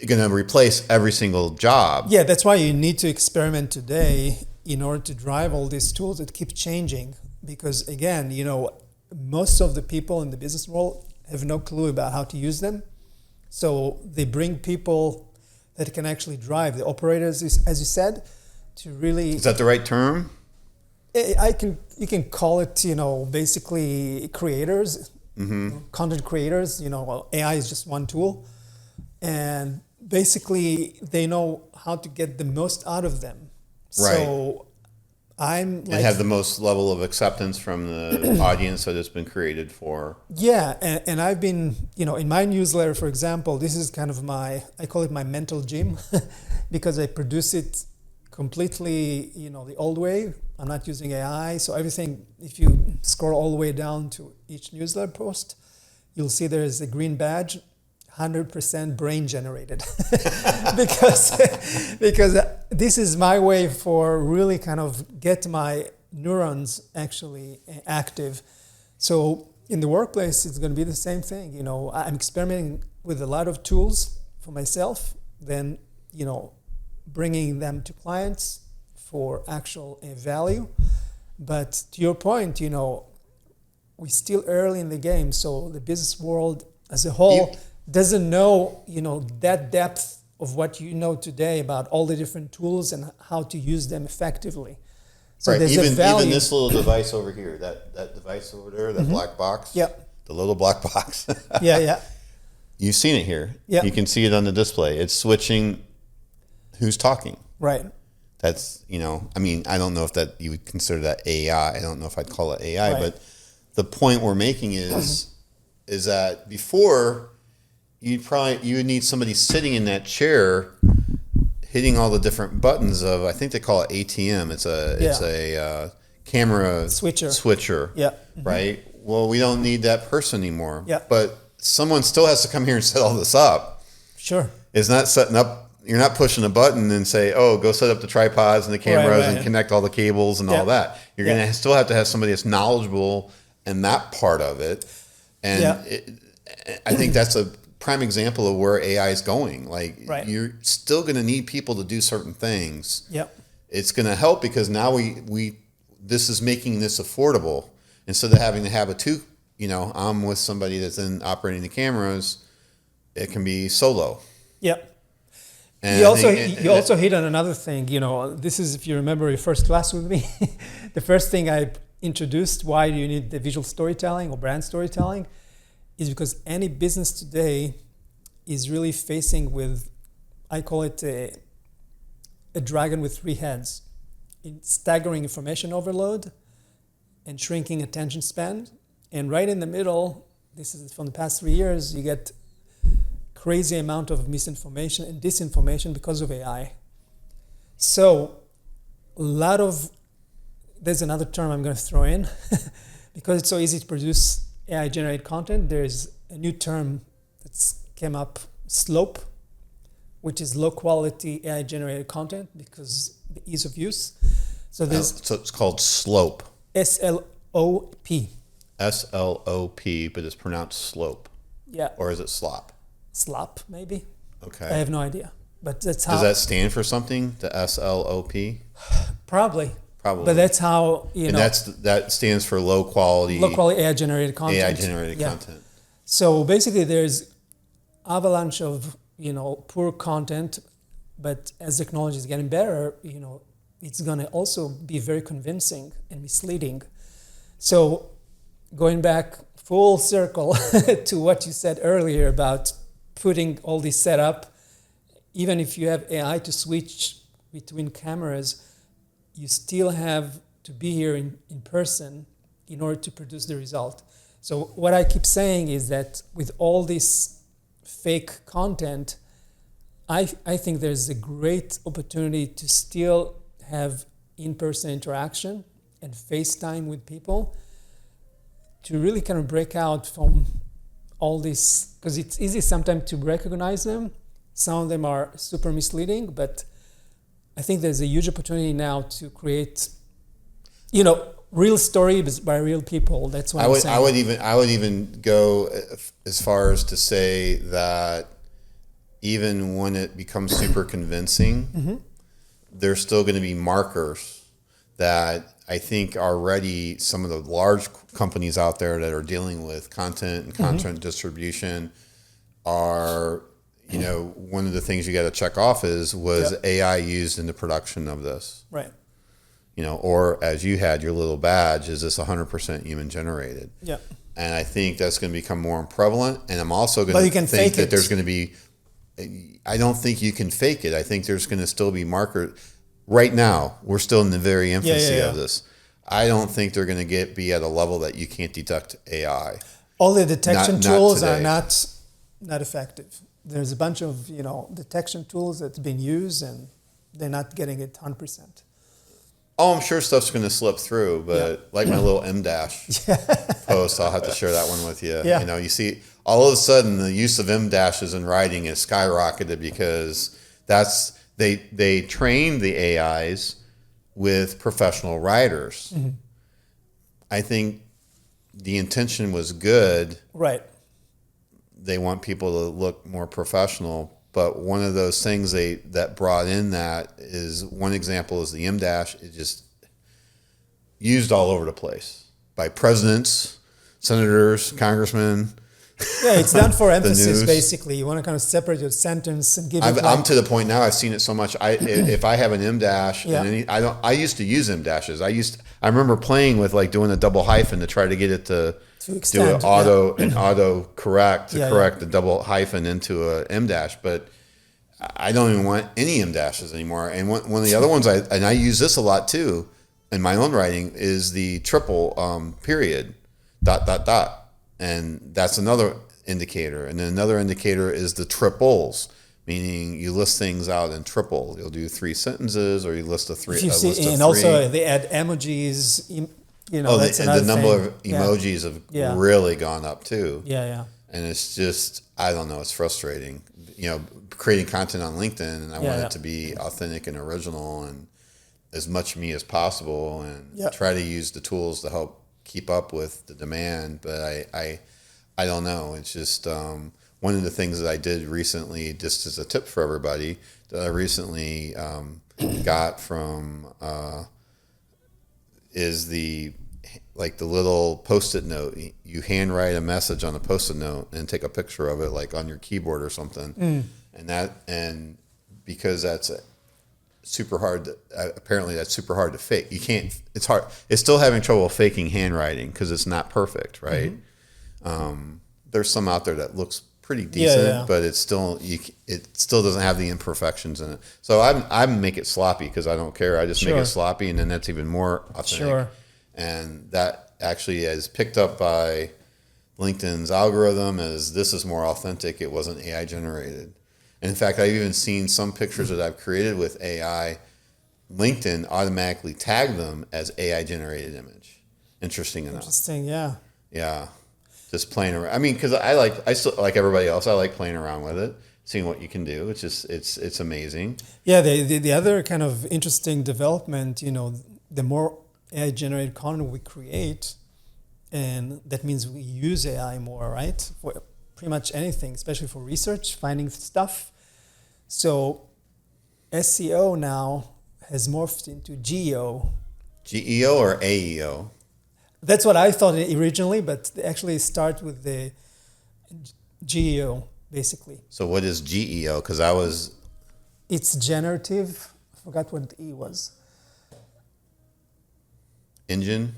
going to replace every single job. Yeah, that's why you need to experiment today in order to drive all these tools that keep changing. Because again, most of the people in the business world have no clue about how to use them. So they bring people that can actually drive, the operators, as you said, to really... Is that the right term? You can call it, basically creators, content creators. AI is just one tool. And basically they know how to get the most out of them. Right. So I'm like... And have the most level of acceptance from the audience that it's been created for. Yeah, and I've been, in my newsletter, for example, this is kind of I call it my mental gym because I produce it completely, the old way. I'm not using AI. So everything, if you scroll all the way down to each newsletter post, you'll see there's a green badge, 100% brain generated because this is my way for really kind of get my neurons actually active. So in the workplace, it's going to be the same thing. I'm experimenting with a lot of tools for myself, then, bringing them to clients for actual value. But to your point, we're still early in the game. So the business world as a whole doesn't know, that depth of what you know today about all the different tools and how to use them effectively. So right. there's Even a value. even this little device over here, that device over there, that black box. Yep. The little black box. Yeah. You've seen it here. Yeah. You can see it on the display. It's switching who's talking. Right. That's, I don't know if that you would consider that AI. I don't know if I'd call it AI, Right. but the point we're making is that before you would need somebody sitting in that chair hitting all the different buttons of, I think they call it ATM. It's a camera switcher. Yeah. Right. Well, we don't need that person anymore. Yeah. But someone still has to come here and set all this up. Sure. It's not setting up. You're not pushing a button and say, "Oh, go set up the tripods and the cameras and connect all the cables and all that." You're going to still have to have somebody that's knowledgeable in that part of it. And I think that's a prime example of where AI is going. Like, you're still going to need people to do certain things. Yep. It's going to help because now this is making this affordable instead of having to have I'm with somebody that's in operating the cameras. It can be solo. Yep. And you also hit on another thing. This is, if you remember your first class with me, the first thing I introduced, why do you need the visual storytelling or brand storytelling, is because any business today is really facing with, I call it a dragon with three heads. It's staggering information overload and shrinking attention span. And right in the middle, this is from the past 3 years, you get crazy amount of misinformation and disinformation because of AI. So there's another term I'm going to throw in because it's so easy to produce AI generated content. There's a new term that's came up, slope, which is low quality AI generated content because the ease of use. So it's called slope. SLOP. SLOP, but it's pronounced slope. Yeah. Or is it slop? Slop, maybe. Okay. I have no idea. But that's how... Does that stand for something, the SLOP? Probably. Probably. But that's how, And that stands for low quality AI-generated content. AI-generated content. So basically there's avalanche of, poor content, but as technology is getting better, it's going to also be very convincing and misleading. So going back full circle to what you said earlier about putting all this setup, even if you have AI to switch between cameras, you still have to be here in person in order to produce the result. So what I keep saying is that with all this fake content, I think there's a great opportunity to still have in-person interaction and FaceTime with people to really kind of break out from all these, because it's easy sometimes to recognize them. Some of them are super misleading, but I think there's a huge opportunity now to create, real stories by real people. That's what I'm saying. I would even go as far as to say that even when it becomes super convincing, there's still going to be markers that I think already some of the large companies out there that are dealing with content and content distribution are, one of the things you got to check off was AI used in the production of this? Right. Or as you had your little badge, is this 100% human generated? Yeah. And I think that's going to become more prevalent. And I'm also going to think that there's going to be, I don't think you can fake it. I think there's going to still be markers. Right now, we're still in the very infancy of this. I don't think they're going to be at a level that you can't detect AI. All the detection tools are not effective. There's a bunch of detection tools that's been used, and they're not getting it 100%. Oh, I'm sure stuff's going to slip through, but like my little M-dash post, I'll have to share that one with you. Yeah. You see, all of a sudden, the use of M-dashes in writing is skyrocketed because they trained the AIs with professional writers. I think the intention was good. Right. They want people to look more professional, but one of those things that brought in that is, one example is the M-dash. It just used all over the place by presidents, senators, congressmen. Yeah, it's done for emphasis, basically. You want to kind of separate your sentence and give it. I'm to the point now. I've seen it so much. If I have an M-dash, I used to use M-dashes. I remember playing with doing a double hyphen to try to get it to extend, do an auto correct to correct the double hyphen into a M-dash. But I don't even want any M-dashes anymore. And one of the other ones I use this a lot too in my own writing is the triple period ... And that's another indicator. And then another indicator is the triples, meaning you list things out in triple. You'll do 3 sentences, or you list also they add emojis. That's the number of emojis have really gone up too. Yeah. And it's just, I don't know, it's frustrating. Creating content on LinkedIn, and I want it to be authentic and original and as much me as possible, and try to use the tools to help keep up with the demand. But I don't know. It's just one of the things that I did recently, just as a tip for everybody, that I recently got from is the little Post-it note. You handwrite a message on a Post-it note and take a picture of it, on your keyboard or something. And because that's super hard apparently that's super hard to fake. You can't, it's hard. It's still having trouble faking handwriting because it's not perfect, right? There's some out there that looks pretty decent, but it's still, it still doesn't have the imperfections in it. So I make it sloppy because I don't care. I just make it sloppy, and then that's even more authentic. And that actually is picked up by LinkedIn's algorithm as this is more authentic. It wasn't AI generated. And in fact, I've even seen some pictures that I've created with AI, LinkedIn automatically tag them as AI generated image. Interesting enough. Interesting, yeah. Yeah. Just playing around. I mean, because I still, like everybody else, I like playing around with it, seeing what you can do. It's just, it's amazing. Yeah, the other kind of interesting development, the more AI generated content we create, and that means we use AI more, right? For pretty much anything, especially for research, finding stuff. So SEO now has morphed into GEO. GEO or AEO? That's what I thought originally, but they actually start with the GEO, basically. So what is GEO? Because It's generative. I forgot what the E was. Engine?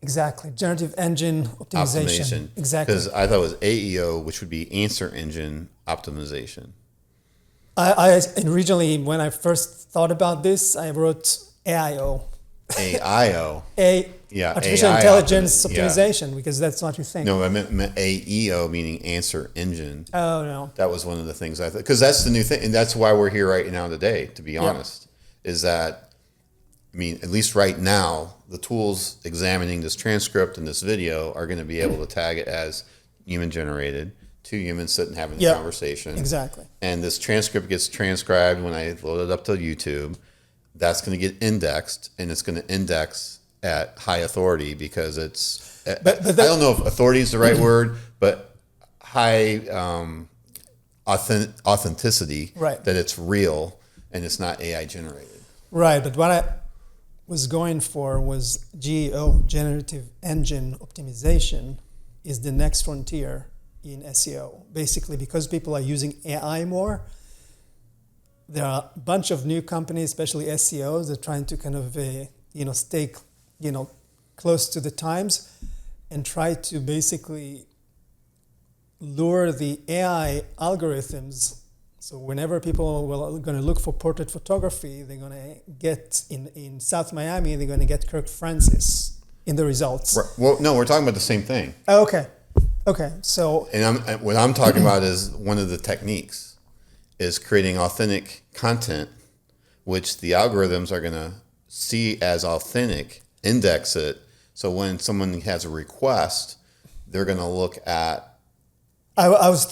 Exactly. Generative engine optimization. Exactly. Because I thought it was AEO, which would be answer engine optimization. I originally, when I first thought about this, I wrote AIO. AIO. Artificial AI intelligence optimization, because that's what you think. No, I meant AEO, meaning answer engine. Oh, no. That was one of the things I thought. Because that's the new thing. And that's why we're here right now today, to be honest, is that, at least right now, the tools examining this transcript and this video are going to be able to tag it as human generated. Two humans sitting having a Yeah, conversation. exactly. And this transcript gets transcribed when I load it up to YouTube. That's going to get indexed, and it's going to index at high authority because it's. But I don't know if authority is the right word, but high authenticity. Right. That it's real and it's not AI generated. Right, but what I was going for was GEO, generative engine optimization, is the next frontier in SEO. Basically, because people are using AI more, there are a bunch of new companies, especially SEOs, that are trying to kind of stay close to the times and try to basically lure the AI algorithms. So whenever people are going to look for portrait photography, they're going to get in South Miami, they're going to get Kirk Francis in the results. Right. Well, no, we're talking about the same thing. Oh, okay. So, and what I'm talking about is one of the techniques is creating authentic content, which the algorithms are going to see as authentic, index it. So when someone has a request, they're going to look at. I was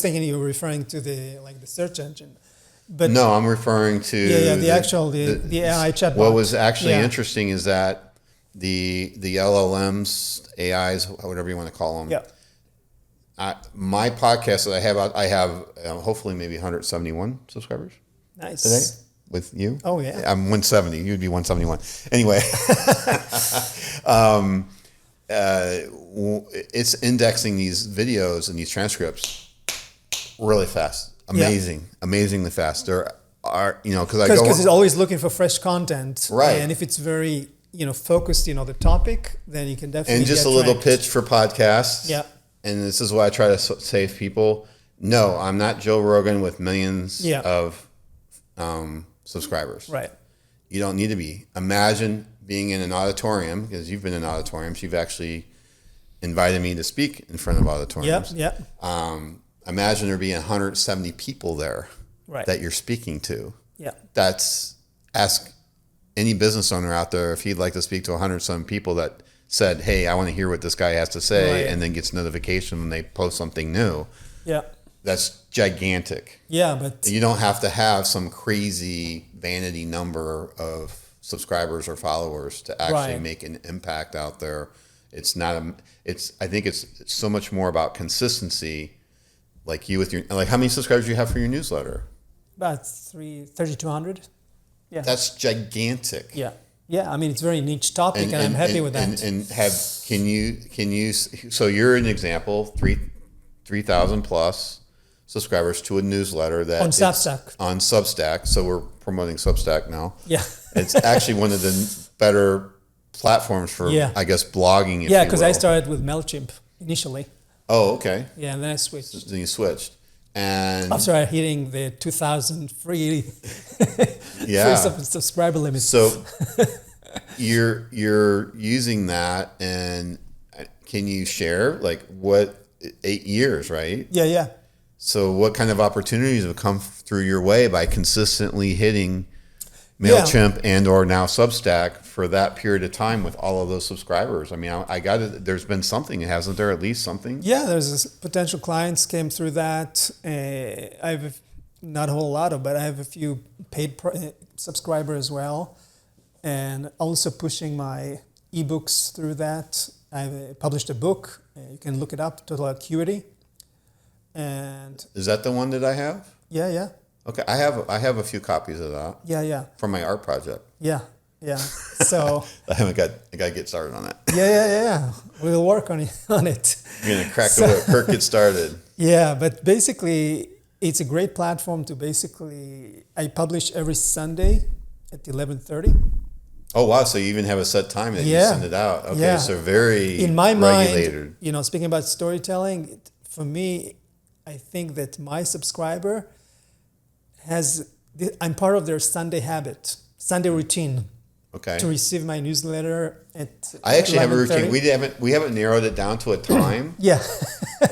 thinking you were referring to the search engine, but no, I'm referring to the AI chatbot. What was actually interesting is that the LLMs, AIs, whatever you want to call them. Yeah. My podcast that I have hopefully maybe 171 subscribers. Nice. Today with you. Oh yeah. I'm 170. You'd be 171. Anyway. It's indexing these videos and these transcripts really fast. Amazingly fast. There are, because it's always looking for fresh content, right? And if it's very focused, the topic, then you can definitely. And just a little pitch for podcasts. Yeah. And this is why I try to say to people, no, I'm not Joe Rogan with millions of subscribers. Right. You don't need to be. Imagine being in an auditorium, because you've been in auditoriums. You've actually invited me to speak in front of auditoriums. Yep. Imagine there being 170 people there that you're speaking to. Yeah. Ask any business owner out there if he'd like to speak to 100-some people that said, hey, I want to hear what this guy has to say, and then gets notification when they post something new. Yeah. That's gigantic. Yeah, but you don't have to have some crazy vanity number of subscribers or followers to actually make an impact out there. It's not I think it's so much more about consistency. Like you with your, how many subscribers do you have for your newsletter? About 3,200. Yeah. That's gigantic. Yeah. Yeah, I mean, it's a very niche topic, and I'm happy with that. Can you? So you're an example. 3,000 plus subscribers to a newsletter that on Substack. On Substack. So we're promoting Substack now. Yeah, it's actually one of the better platforms for, I guess, blogging. Yeah, because I started with MailChimp initially. Oh, okay. Yeah, and then I switched. Then you switched. And after hitting the 2,000 free subscriber limit. So you're using that, and can you share what 8 years, right? Yeah. So what kind of opportunities have come through your way by consistently hitting MailChimp and or now Substack for that period of time with all of those subscribers? I mean, I got it. There's been something, hasn't there? At least something. Yeah, there's potential clients came through that. I have not a whole lot but I have a few paid subscribers as well, and also pushing my ebooks through that. I've published a book. You can look it up, Total Acuity. And is that the one that I have? Yeah. Okay, I have a few copies of that. Yeah. For my art project. Yeah. So I got to get started on that. Yeah. We'll work on it. You're gonna crack the whip. Kirk, get started. Yeah, but basically, it's a great platform to I publish every Sunday at 11:30. Oh wow! So you even have a set time that you send it out. Okay, so very in my regulated. Mind, speaking about storytelling, for me, I think that my subscriber I'm part of their Sunday habit, Sunday routine. Okay. To receive my newsletter I actually have a routine. We haven't narrowed it down to a time. Yeah.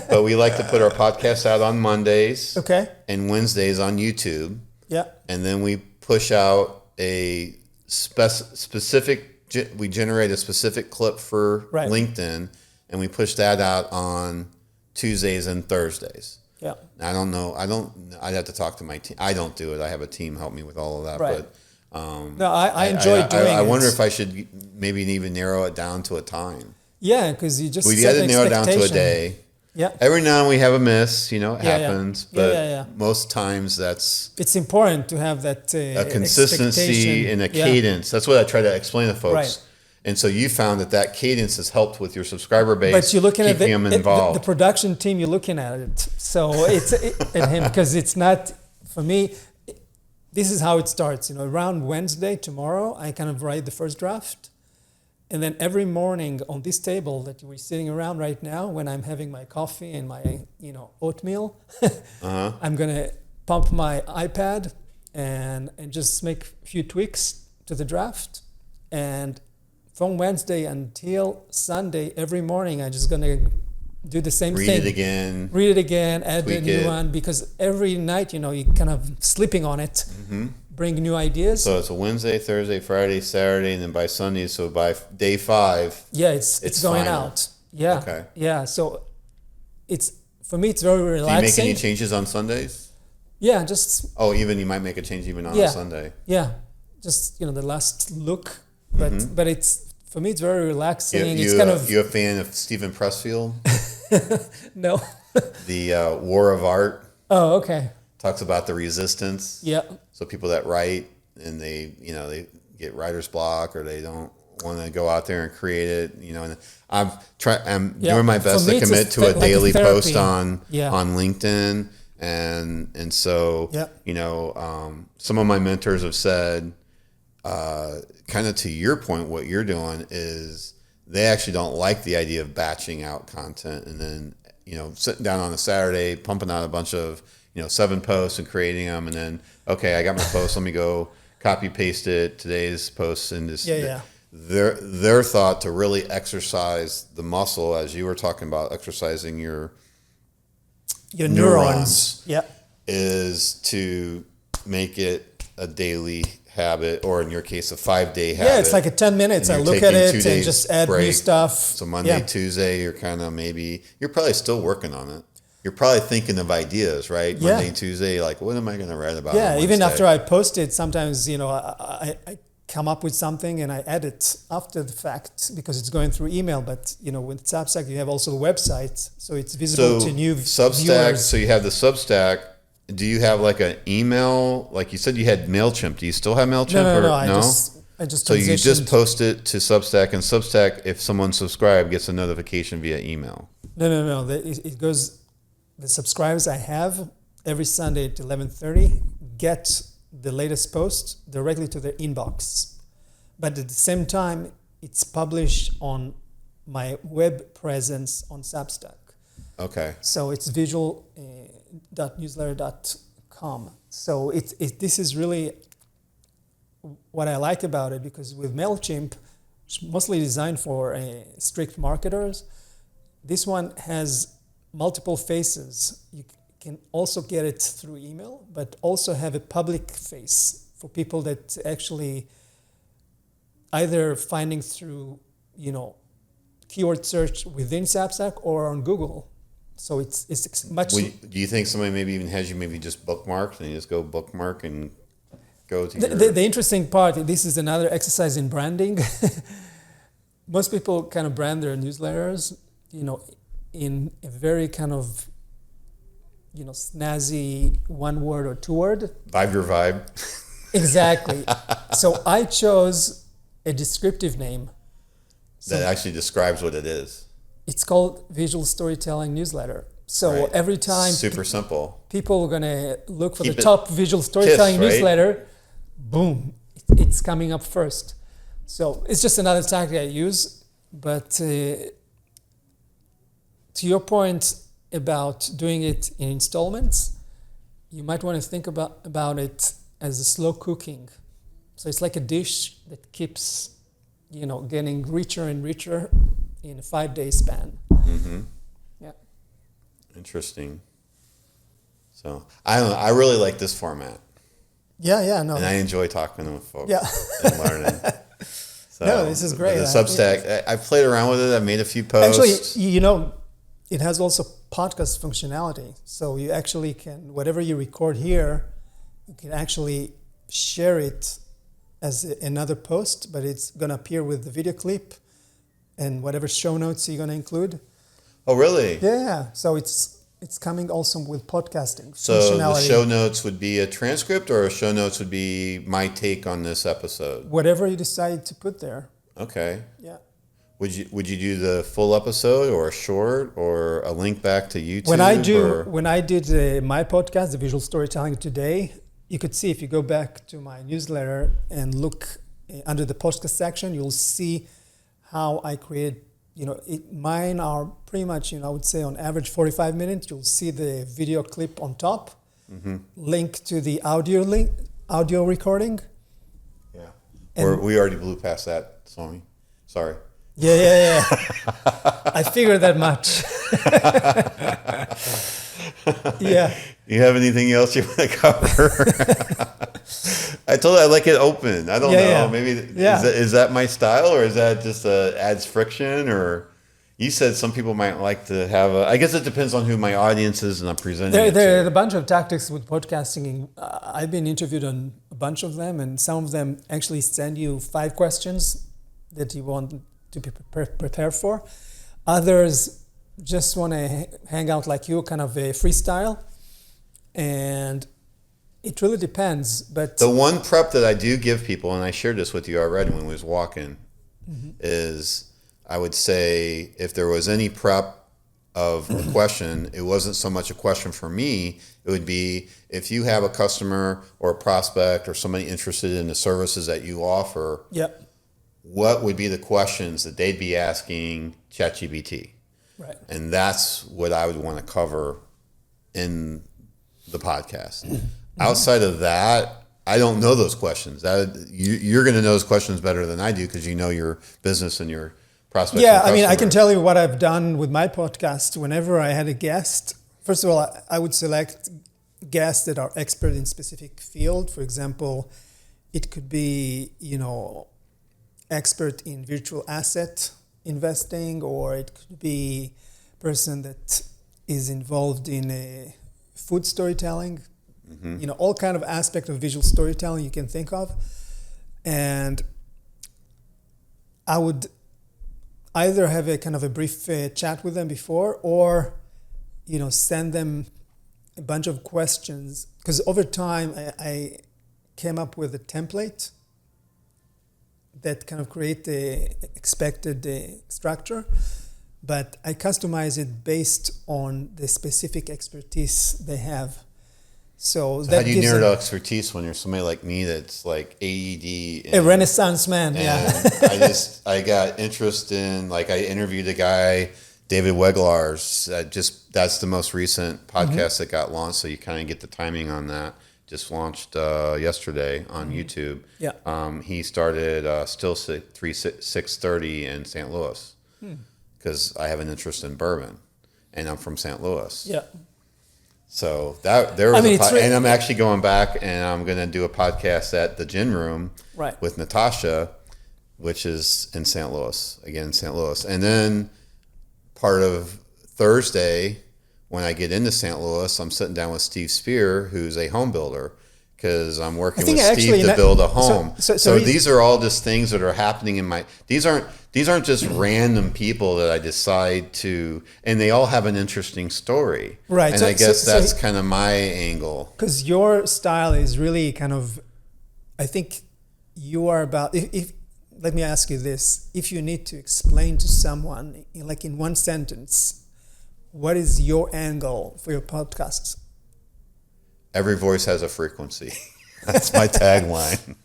But we like to put our podcast out on Mondays. Okay. And Wednesdays on YouTube. Yeah. And then we push out a specific. We generate a specific clip for LinkedIn, and we push that out on Tuesdays and Thursdays. Yeah. I don't know. I'd have to talk to my team. I don't do it. I have a team help me with all of that. Right. But No, I enjoy doing it. I wonder if I should maybe even narrow it down to a time. Yeah, because you just We got to narrow it down to a day. Yeah. Every now and then we have a miss, it happens. Yeah. But most times it's important to have that a consistency and a cadence. That's what I try to explain to folks. Right. And so you found that cadence has helped with your subscriber base, but you're looking at them involved. The production team, you're looking at it. So it's at him, because it's not, for me, this is how it starts. Around Wednesday, tomorrow, I kind of write the first draft. And then every morning on this table that we're sitting around right now, when I'm having my coffee and my, oatmeal, I'm going to pump my iPad and just make a few tweaks to the draft. And from Wednesday until Sunday, every morning, I'm just going to do the same thing. Read it again, add a new one, because every night, you're kind of sleeping on it, bring new ideas. So it's a Wednesday, Thursday, Friday, Saturday, and then by Sunday, so by day 5. Yeah, it's going final. out. Yeah. Okay. Yeah, so for me, it's very relaxing. Do you make any changes on Sundays? Yeah, just... Oh, even you might make a change even on a Sunday. Yeah, just, the last look. But it's, for me, it's very relaxing. You a fan of Stephen Pressfield? No. The War of Art. Oh, okay. Talks about the resistance. Yeah. So people that write and they get writer's block, or they don't want to go out there and create it, and I'm doing my best to commit to a daily post on LinkedIn. And so, some of my mentors have said, kind of to your point, what you're doing is they actually don't like the idea of batching out content and then, sitting down on a Saturday, pumping out a bunch of, 7 posts and creating them. And then, okay, I got my post. Let me go copy paste it, today's post, and just their thought to really exercise the muscle, as you were talking about, exercising your neurons is to make it a daily habit, or in your case, a 5-day habit. Yeah, it's like a 10 minutes. I look at it and just add new stuff. So Monday, Tuesday, you're probably still working on it. You're probably thinking of ideas, right? Yeah. Monday, Tuesday, like, what am I going to write about? Yeah, even after I post it, sometimes, I come up with something and I edit after the fact because it's going through email. But, with Substack, you have also the website. So it's visible to new viewers. So you have the Substack. Do you have like an email? Like you said, you had MailChimp. Do you still have MailChimp? No. I just So you just post it to Substack, and Substack, if someone subscribed, gets a notification via email. No. It goes. The subscribers I have every Sunday at 11:30 get the latest post directly to their inbox. But at the same time, it's published on my web presence on Substack. Okay. So it's visual.newsletter.com. So this is really what I like about it, because with MailChimp, it's mostly designed for strict marketers. This one has multiple faces. You can also get it through email, but also have a public face for people that actually either finding through, keyword search within Substack or on Google. So it's much. Do you think somebody maybe even has you maybe just bookmarked, and you just go bookmark and go to the interesting part, this is another exercise in branding. Most people kind of brand their newsletters, in a very kind of, snazzy 1-word or 2-word. Vibe your vibe. Exactly. So I chose a descriptive name. That actually describes what it is. It's called Visual Storytelling Newsletter. So every time... Super simple. People are going to look for the top visual storytelling newsletter. Boom. It's coming up first. So it's just another tactic I use. But... to your point about doing it in installments, you might want to think about it as a slow cooking. So it's like a dish that keeps, getting richer and richer in a 5-day span. Mm-hmm. Yeah. Interesting. So I don't know. I really like this format. Yeah, no. And I enjoy talking with folks and learning. So, no, this is great. The Substack, I've played around with it. I've made a few posts. Actually, it has also podcast functionality. So you actually can, whatever you record here, you can actually share it as another post, but it's going to appear with the video clip and whatever show notes you're going to include. Oh, really? Yeah. So it's coming also with podcasting So functionality. the show notes would be a transcript, or a show notes would be my take on this episode? Whatever you decide to put there. Okay. Yeah. Would you do the full episode, or a short, or a link back to YouTube? When I did my podcast, the Visual Storytelling Today, you could see if you go back to my newsletter and look under the podcast section, you'll see how I created. Mine are pretty much, I would say on average 45 minutes. You'll see the video clip on top, link to the audio recording. Yeah. Or we already blew past that, Shlomi. Sorry. Yeah. I figured that much. Yeah. You have anything else you want to cover? I told you I like it open. I don't know. Yeah. Maybe is that my style, or is that just adds friction? Or you said some people might like to have I guess it depends on who my audience is and I'm presenting There are a bunch of tactics with podcasting. I've been interviewed on a bunch of them, and some of them actually send you 5 questions that you want to be prepared for. Others just want to hang out like you, kind of a freestyle. And it really depends. But the one prep that I do give people, and I shared this with you already when we was walking, is I would say if there was any prep of a question, it wasn't so much a question for me. It would be if you have a customer or a prospect or somebody interested in the services that you offer, what would be the questions that they'd be asking ChatGPT? Right. And that's what I would want to cover in the podcast. Outside of that, I don't know those questions. You're going to know those questions better than I do because you know your business and your prospects. Yeah, I mean, I can tell you what I've done with my podcast. Whenever I had a guest, first of all, I would select guests that are expert in specific field. For example, it could be, expert in virtual asset investing, or it could be a person that is involved in food storytelling. All kind of aspect of visual storytelling you can think of. And I would either have a kind of a brief chat with them before, or, send them a bunch of questions. Because over time, I came up with a template that kind of create the expected structure, but I customize it based on the specific expertise they have. So how do you narrow the expertise when you're somebody like me that's like AED? A Renaissance man, I got interest in, I interviewed a guy, David Weglar's. That's the most recent podcast that got launched, so you kind of get the timing on that. Just launched yesterday on YouTube. Yeah. He started Still 630 in St. Louis because I have an interest in bourbon, and I'm from St. Louis. Yeah. So and I'm actually going back, and I'm going to do a podcast at the Gin Room with Natasha, which is in St. Louis, and then part of Thursday when I get into St. Louis, I'm sitting down with Steve Spear, who's a home builder, because I'm working with Steve to build a home. So these are all just things that are happening in my. These aren't just random people that I decide to, and they all have an interesting story. Right. And I guess that's kind of my angle. Because your style is really kind of, I think you are about. If let me ask you this: if you need to explain to someone, in one sentence, what is your angle for your podcasts? Every voice has a frequency. That's my tagline.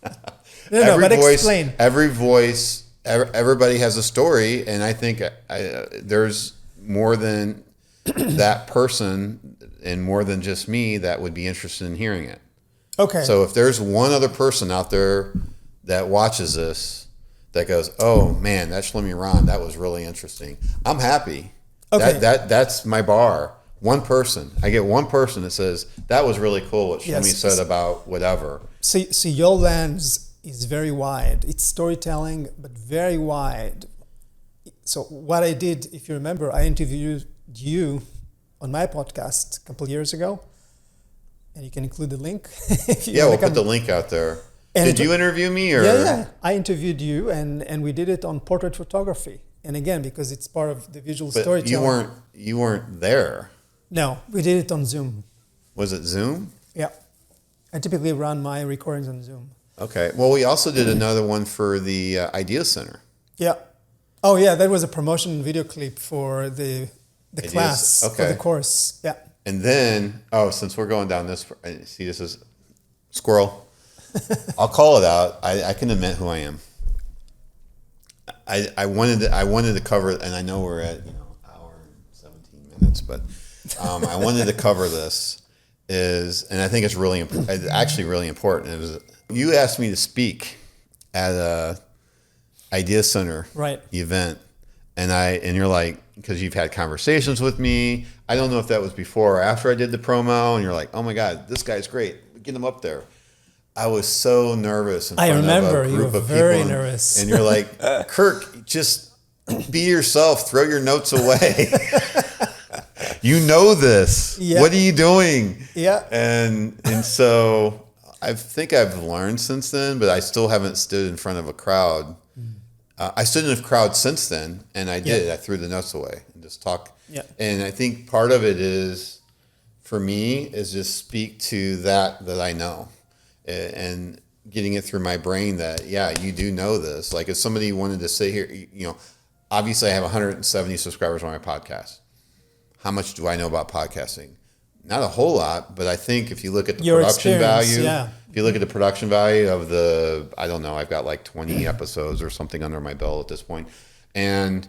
But explain. Every voice, everybody has a story, and I think there's more than that person and more than just me that would be interested in hearing it. Okay. So if there's one other person out there that watches this that goes, "Oh man, that Shlomi Ron, that was really interesting," I'm happy. Okay. That's my bar. One person. I get one person that says, that was really cool what Shlomi said about whatever. So your lens is very wide. It's storytelling, but very wide. So what I did, if you remember, I interviewed you on my podcast a couple years ago, and you can include the link. If you We'll put the link out there. And Did you interview me? Or? Yeah. I interviewed you, and we did it on portrait photography. And again, because it's part of the visual storytelling. You weren't there. No, we did it on Zoom. Was it Zoom? Yeah. I typically run my recordings on Zoom. Okay. Well, we also did another one for the Idea Center. Yeah. Oh, yeah. That was a promotion video clip for the class, for the course. Yeah. And then, since we're going down this, see, this is squirrel. I'll call it out. I can admit who I am. I wanted to cover, and I know we're at hour and 17 minutes, but I wanted to cover this and I think it's really actually really important. It was, you asked me to speak at a Idea Center event, and you're like, because you've had conversations with me. I don't know if that was before or after I did the promo, and you're like, oh my God, this guy's great. Get him up there. I was so nervous in front of a group of people. Nervous. And you're like, Kirk, just be yourself. Throw your notes away. You know this. Yeah. What are you doing? Yeah. And so I think I've learned since then, but I still haven't stood in front of a crowd. I stood in a crowd since then, and I did. I threw the notes away and just talk. Yeah. And I think part of it is, for me, is just speak to that I know. And getting it through my brain that, you do know this. Like if somebody wanted to say here, obviously I have 170 subscribers on my podcast. How much do I know about podcasting? Not a whole lot, but I think if you look at the production value, if you look at the production value of I don't know, I've got like 20 episodes or something under my belt at this point. And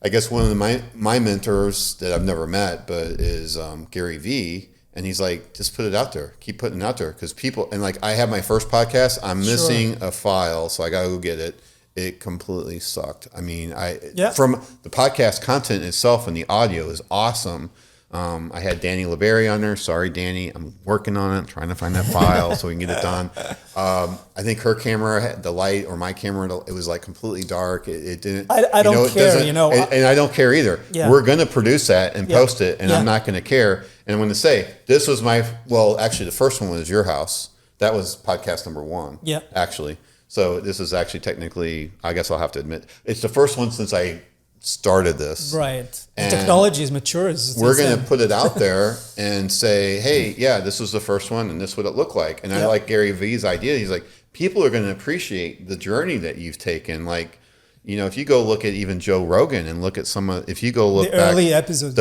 I guess one of my mentors that I've never met, but is Gary Vee. And he's like, just put it out there. Keep putting it out there. Because people, and like I have my first podcast, I'm missing a file, so I got to go get it. It completely sucked. I mean, from the podcast content itself and the audio is awesome. I had Danny LeBerry on there. Sorry, Danny. I'm working on it, trying to find that file so we can get it done. I think her camera had the light, or my camera, it was like completely dark. It didn't. I don't care, and I don't care either. Yeah. We're going to produce that and post it, and I'm not going to care. And I'm going to say, this was actually the first one was your house. That was podcast number 1. Yeah. Actually. So this is actually technically, I guess I'll have to admit, it's the first one since I started this. Right. And technology is mature. We're going to put it out there and say, hey, this was the first one and this is what it looked like. And I like Gary Vee's idea. He's like, people are going to appreciate the journey that you've taken. Like, if you go look at even Joe Rogan and look at if you go look back, early episodes,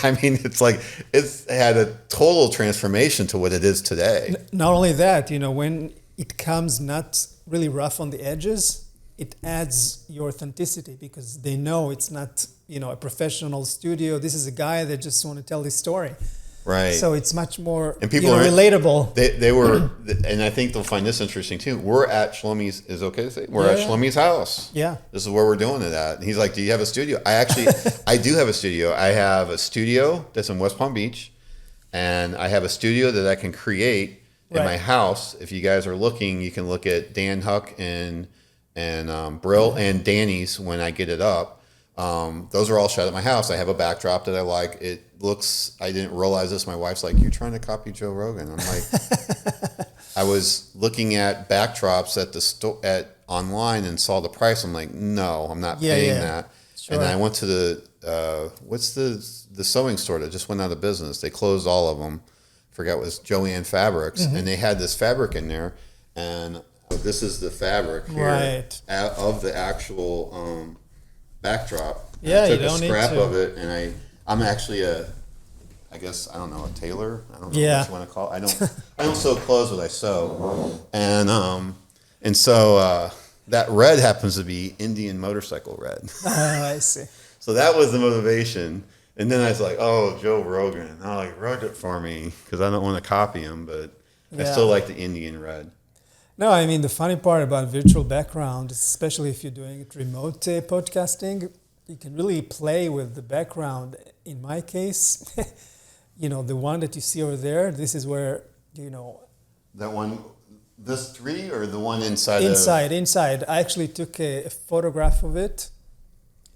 I mean, it's like, it's had a total transformation to what it is today. Not only that, when it comes not really rough on the edges, it adds your authenticity because they know it's not, a professional studio. This is a guy that just want to tell his story. Right. So it's much more and people relatable. They were, and I think they'll find this interesting too. We're at Shlomi's, is it okay to say? We're at Shlomi's house. Yeah. This is where we're doing it at. And he's like, do you have a studio? I do have a studio. I have a studio that's in West Palm Beach, and I have a studio that I can create in my house. If you guys are looking, you can look at Dan Huck and Brill and Danny's when I get it up. Those are all shot at my house. I have a backdrop that I like. It looks, I didn't realize this. My wife's like, you're trying to copy Joe Rogan. I'm like, I was looking at backdrops at online and saw the price. I'm like, no, I'm not paying that. Sure. And then I went to what's the sewing store that just went out of business. They closed all of them. Forgot it was Joanne Fabrics. And they had this fabric in there. And this is the fabric here of the actual backdrop. Yeah, I took you don't a scrap need to. of it, and I'm actually a tailor. I don't know what you want to call it. I don't sew clothes, but I sew. And so that red happens to be Indian motorcycle red. I see. So that was the motivation. And then I was like, oh, Joe Rogan. Wrote it for me because I don't want to copy him, but I still like the Indian red. No, I mean, the funny part about virtual background, especially if you're doing remote podcasting, you can really play with the background. In my case, the one that you see over there, this is where, That one, this tree or the one inside? Inside. I actually took a photograph of it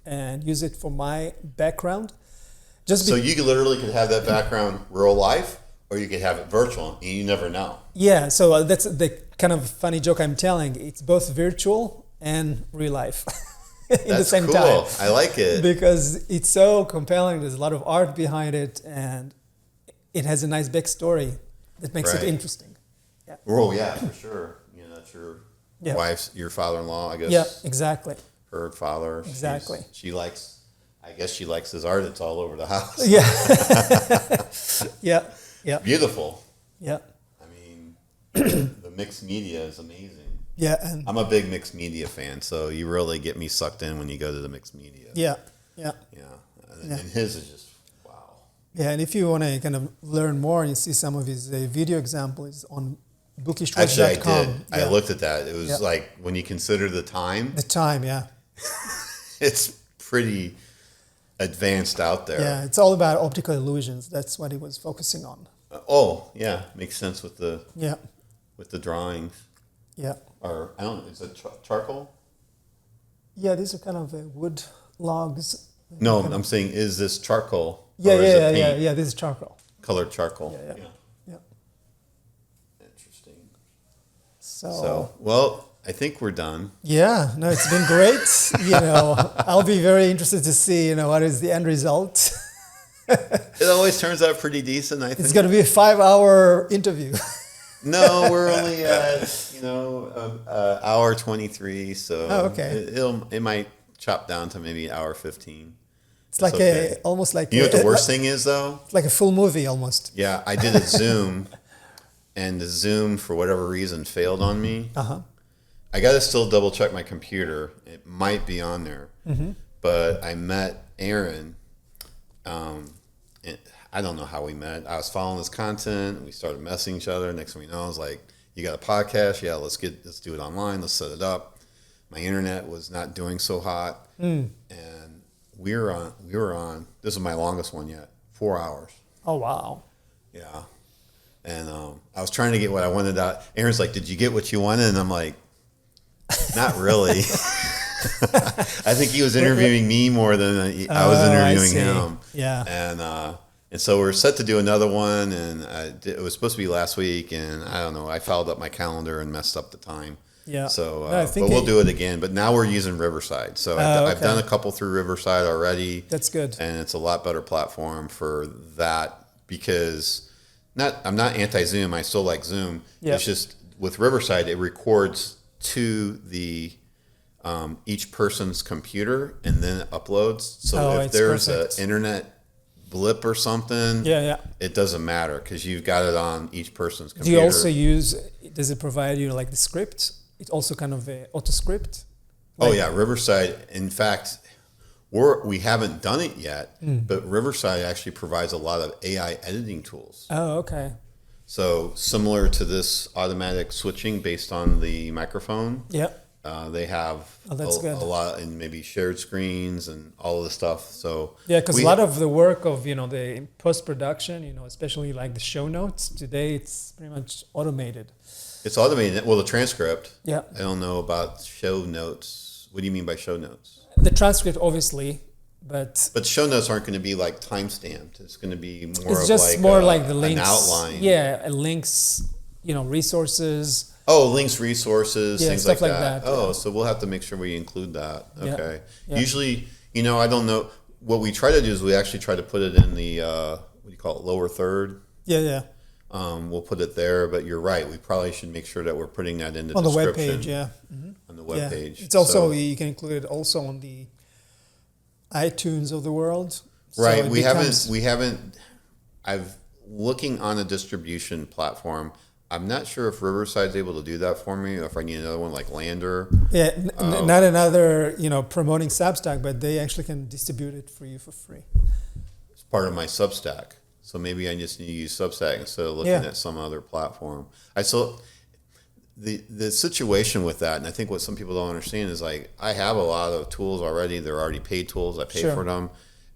and use it for my background. So you could have that background real life, or you could have it virtual, and you never know. Yeah, so that's the kind of funny joke I'm telling. It's both virtual and real life in the same cool. time. I like it. Because it's so compelling. There's a lot of art behind it, and it has a nice backstory that makes it interesting. Yeah. Oh, yeah, for sure. You know, that's your wife's, your father-in-law, I guess. Yeah, exactly. Her father. Exactly. I guess she likes his art. It's all over the house. Yeah. Yeah. Beautiful. Yeah. I mean, the mixed media is amazing. Yeah, and I'm a big mixed media fan, so you really get me sucked in when you go to the mixed media. Yeah. And his is just wow. Yeah, and if you want to kind of learn more, you see some of his video examples on bookishworks.com. Actually, I did. Yeah. I looked at that. It was like when you consider the time. The time, yeah. It's pretty advanced out there. Yeah, it's all about optical illusions. That's what he was focusing on. Makes sense with the drawings. Yeah. Or I don't know, is it charcoal? Yeah, these are kind of wood logs. No, I'm saying, is this charcoal? Yeah, or is it paint? yeah. This is charcoal. Colored charcoal. Yeah. Interesting. So, well, I think we're done. Yeah, no, it's been great. I'll be very interested to see, what is the end result. It always turns out pretty decent, I think. It's going to be a 5-hour interview. No, we're only at, hour 23, so it might chop down to maybe hour 15. It's like almost like... You know what the worst thing is, though? It's like a full movie, almost. Yeah, I did a Zoom, and the Zoom, for whatever reason, failed on me. Uh-huh. I got to still double-check my computer. It might be on there. Mm-hmm. But I met Aaron. I don't know how we met. I was following his content, and we started messaging each other. Next thing we know, I was like, you got a podcast? Yeah, let's do it online. Let's set it up. My internet was not doing so hot. And we were on, this is my longest one yet, 4 hours. Oh, wow. Yeah. And I was trying to get what I wanted out. Aaron's like, did you get what you wanted? And I'm like, not really. I think he was interviewing me more than I was interviewing him. Yeah. And so we're set to do another one, and it was supposed to be last week, and I don't know, I fouled up my calendar and messed up the time. Yeah. So, but we'll do it again. But now we're using Riverside. So I've done a couple through Riverside already. That's good. And it's a lot better platform for that because I'm not anti-Zoom. I still like Zoom. Yeah. It's just with Riverside, it records to the each person's computer and then it uploads. So if there's an internet blip or something, it doesn't matter because you've got it on each person's computer. Do you also does it provide you like the script? It's also kind of a auto script? Riverside. In fact, we haven't done it yet, but Riverside actually provides a lot of AI editing tools. Oh, okay. So similar to this automatic switching based on the microphone. Yeah. They have a lot in maybe shared screens and all of the stuff. So because a lot of the work of the post production, especially like the show notes today, it's pretty much automated. It's automated. Well, the transcript. Yeah. I don't know about show notes. What do you mean by show notes? The transcript, obviously, but show notes aren't going to be like time stamped. It's going to be more. It's just more like the links, an outline. Yeah, links. Resources. Oh, links, resources, things stuff like that. Oh, so we'll have to make sure we include that. Okay. Yeah. Usually, I don't know. What we try to do is we actually try to put it in the what do you call it, lower third. Yeah. We'll put it there, but you're right. We probably should make sure that we're putting that in the on description. The web page. Yeah. Mm-hmm. On the web page. It's also you can include it also on the iTunes of the world. Right. We haven't. I've looking on a distribution platform. I'm not sure if Riverside's able to do that for me, or if I need another one like Lander. Yeah, not another, promoting Substack, but they actually can distribute it for you for free. It's part of my Substack. So maybe I just need to use Substack instead of looking at some other platform. The situation with that, and I think what some people don't understand is like I have a lot of tools already. They're already paid tools. I pay for them.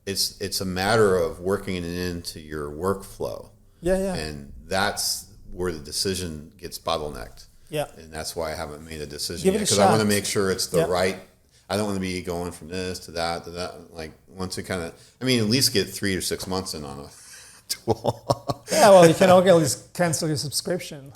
It's a matter of working it into your workflow. Yeah. And that's where the decision gets bottlenecked. Yeah. And that's why I haven't made a decision yet, because I want to make sure it's the right. I don't want to be going from this to that to that. Like once it kind of, I mean, at least get 3 or 6 months in on a tool. Yeah, well, you can always cancel your subscription.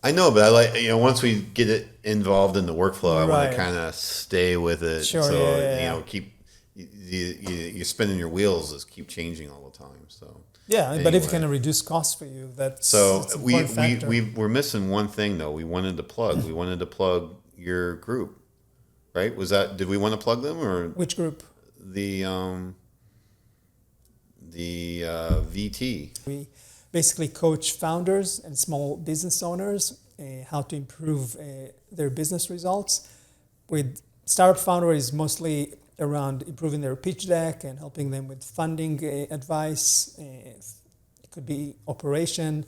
I know, but I like, once we get it involved in the workflow, I want Right. to kind of stay with it. Sure, So, yeah. keep, you're spinning your wheels, just keep changing all the time. So, Yeah, but if it anyway. can reduce costs for you, that's So it's an we important factor. we're missing one thing though. We wanted to plug. We wanted to plug your group, right? Did we want to plug them or Which group? the VT? We basically coach founders and small business owners how to improve their business results. With startup founder is mostly around improving their pitch deck and helping them with funding advice. It could be operation.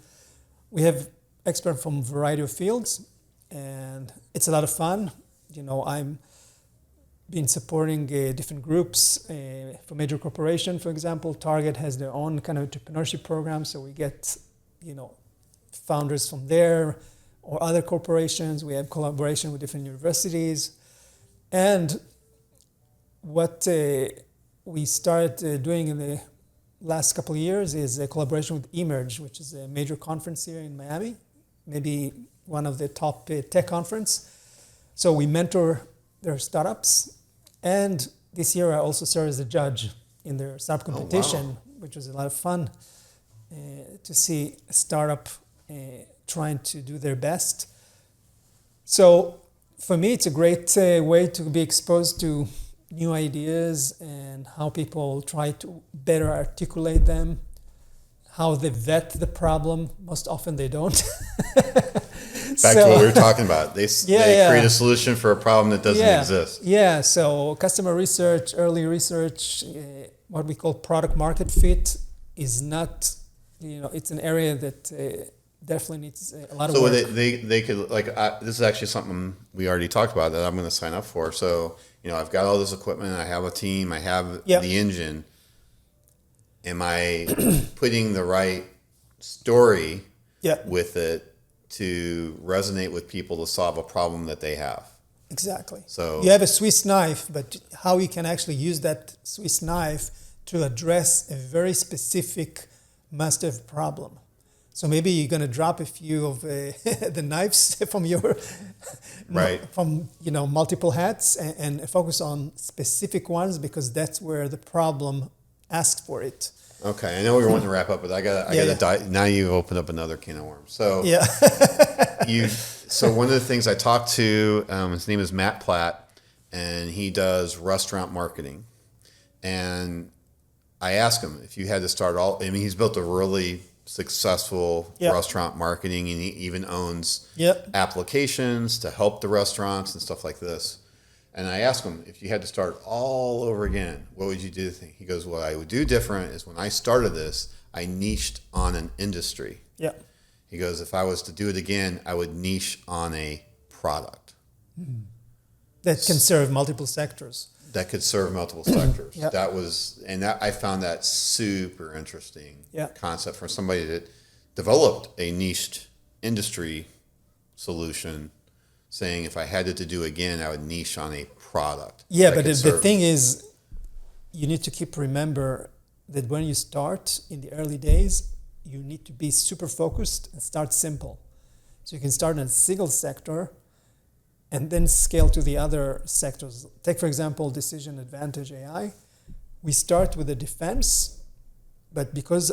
We have experts from a variety of fields, and it's a lot of fun. I'm been supporting different groups for major corporation, for example. Target has their own kind of entrepreneurship program, so we get, founders from there or other corporations. We have collaboration with different universities. And what we started doing in the last couple of years is a collaboration with Emerge, which is a major conference here in Miami, maybe one of the top tech conference. So we mentor their startups. And this year I also served as a judge in their startup competition, which was a lot of fun to see a startup trying to do their best. So for me, it's a great way to be exposed to new ideas and how people try to better articulate them, how they vet the problem. Most often they don't. Back to what we were talking about. They create a solution for a problem that doesn't exist. Yeah, so customer research, early research, what we call product market fit is not, it's an area that definitely needs a lot of work. So they could, this is actually something we already talked about that I'm going to sign up for. So, I've got all this equipment, I have a team, I have the engine. Am I putting the right story with it to resonate with people to solve a problem that they have? Exactly. So you have a Swiss knife, but how you can actually use that Swiss knife to address a very specific must-have problem. So maybe you're going to drop a few of the knives from your from multiple hats and focus on specific ones because that's where the problem asks for it. Okay, I know we were wanting to wrap up, but I gotta die. Now you open up another can of worms. So So one of the things I talked to, his name is Matt Platt, and he does restaurant marketing. And I asked him if you had to start he's built a really successful restaurant marketing, and he even owns applications to help the restaurants and stuff like this. And I asked him, if you had to start all over again, what would you do? He goes, what I would do different is when I started this, I niched on an industry. Yeah. He goes, if I was to do it again, I would niche on a product. That can serve multiple sectors. That could serve multiple sectors. Yep. I found that super interesting Yep. concept for somebody that developed a niched industry solution, saying if I had it to do again, I would niche on a product. Yeah, but the thing is, you need to keep remember that when you start in the early days, you need to be super focused and start simple. So you can start in a single sector and then scale to the other sectors. Take, for example, Decision Advantage AI. We start with the defense, but because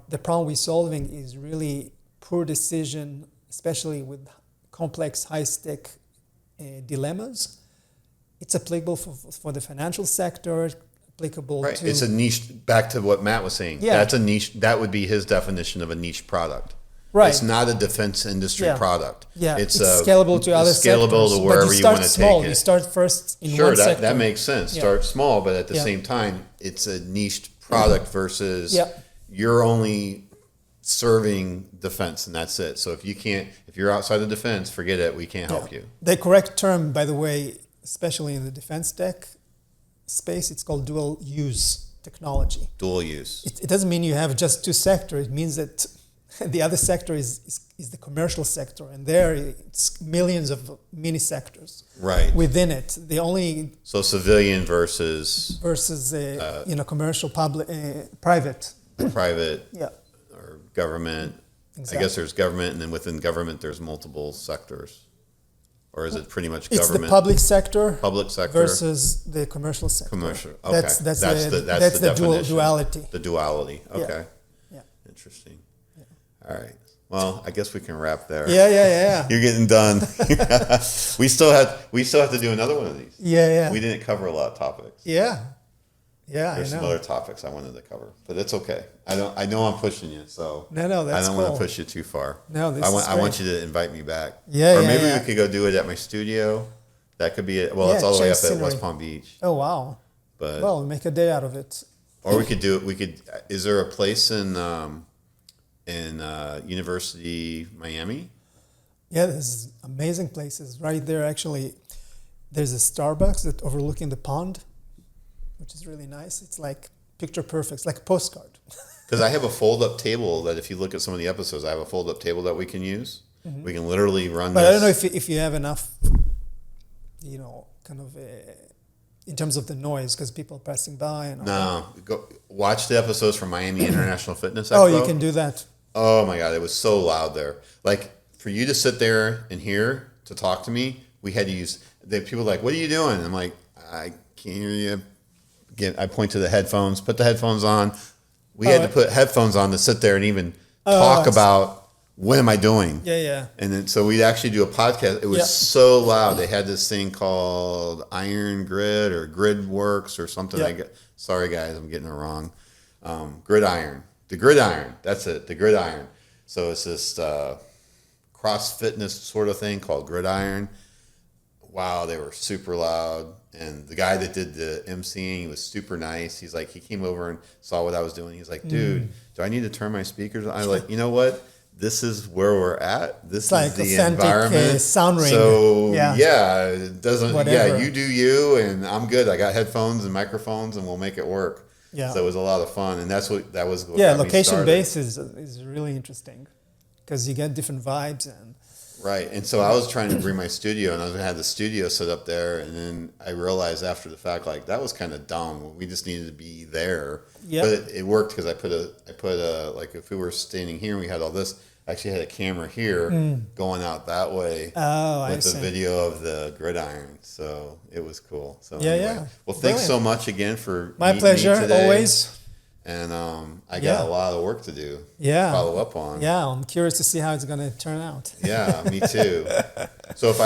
the problem we're solving is really poor decision, especially with complex, high-stake dilemmas, it's applicable for the financial sector, applicable to... It's a niche, back to what Matt was saying. Yeah. That's a niche. That would be his definition of a niche product. Right. It's not a defense industry product. Yeah, it's scalable to other sectors. Scalable to wherever you want to take it. You start first in one sector. That makes sense. Yeah. Start small, but at the same time, it's a niched product versus you're only serving defense and that's it. So if you're outside the defense, forget it. We can't help you. The correct term, by the way, especially in the defense tech space, it's called dual use technology. Dual use. It doesn't mean you have just two sectors. It means that the other sector is the commercial sector, and there it's millions of mini sectors right within it. The only so civilian versus commercial, public, private, private, yeah, or government. Exactly. I guess there's government, and then within government there's multiple sectors. Or is it pretty much it's government? the public sector. Public sector versus the commercial sector. Commercial. Okay. That's the the duality. The duality. Okay. Yeah. Interesting. Yeah. All right. Well, I guess we can wrap there. Yeah. You're getting done. we still have to do another one of these. Yeah. We didn't cover a lot of topics. Yeah. There's some other topics I wanted to cover, but it's okay. I know I'm pushing you, so no, that's I don't cool. want to push you too far. No, I want you to invite me back. Yeah, or maybe we could go do it at my studio. That could be it. Well, it's all the way up at West Palm Beach. Oh wow! But make a day out of it. Or we could do it. We could. Is there a place in University Miami? Yeah, there's amazing places right there. Actually, there's a Starbucks that overlooking the pond, which is really nice. It's like picture perfect. It's like a postcard. Because I have a fold-up table that if you look at some of the episodes, I have a fold-up table that we can use. Mm-hmm. We can literally run but this. I don't know if you have enough, kind of in terms of the noise, because people are passing by. And all that. Go watch the episodes from Miami International Fitness Expo. Oh, you can do that. Oh, my God. It was so loud there. Like, for you to sit there and hear, to talk to me, we had to use... People were like, what are you doing? I'm like, I can't hear you. Again, I point to the headphones, put the headphones on. We had to put headphones on to sit there and even talk about what am I doing. Yeah. And then so we'd actually do a podcast. It was so loud. They had this thing called Iron Grid or Grid Works or something. Yeah. Sorry guys, I'm getting it wrong. Gridiron. The Gridiron. That's it. The Gridiron. So it's this cross fitness sort of thing called Gridiron. Wow, they were super loud. And the guy that did the emceeing, he was super nice. He's like, he came over and saw what I was doing. He's like, dude, do I need to turn my speakers on? I was like, you know what? This is where we're at. This is the environment. Sound ring. So it doesn't. Whatever. Yeah, you do you, and I'm good. I got headphones and microphones, and we'll make it work. Yeah. So it was a lot of fun, and that was. What got location based is really interesting because you get different vibes and. Right, and so I was trying to bring my studio, and I was gonna have the studio set up there, and then I realized after the fact, like that was kind of dumb. We just needed to be there, but it worked because I put a like if we were standing here and we had all this, I actually had a camera here going out that way with the video of the gridiron, so it was cool. So anyway. Well, thanks so much again for my pleasure me today. Always. And I got a lot of work to do. Follow up on. Yeah, I'm curious to see how it's going to turn out. Yeah, me too. So if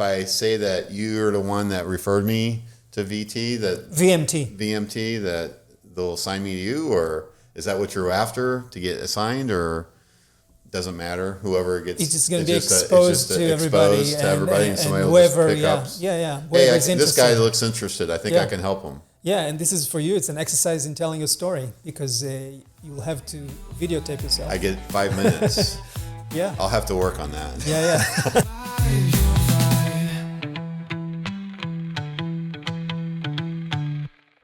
I say that you're the one that referred me to VMT, that they'll assign me to you, or is that what you're after to get assigned, or doesn't matter? Whoever gets it's just going to be exposed to everybody, and somebody will whoever. Just pick up. Yeah. Hey, this guy looks interested. I think I can help him. Yeah, and this is for you. It's an exercise in telling a story because you'll have to videotape yourself. I get 5 minutes. Yeah. I'll have to work on that. Yeah.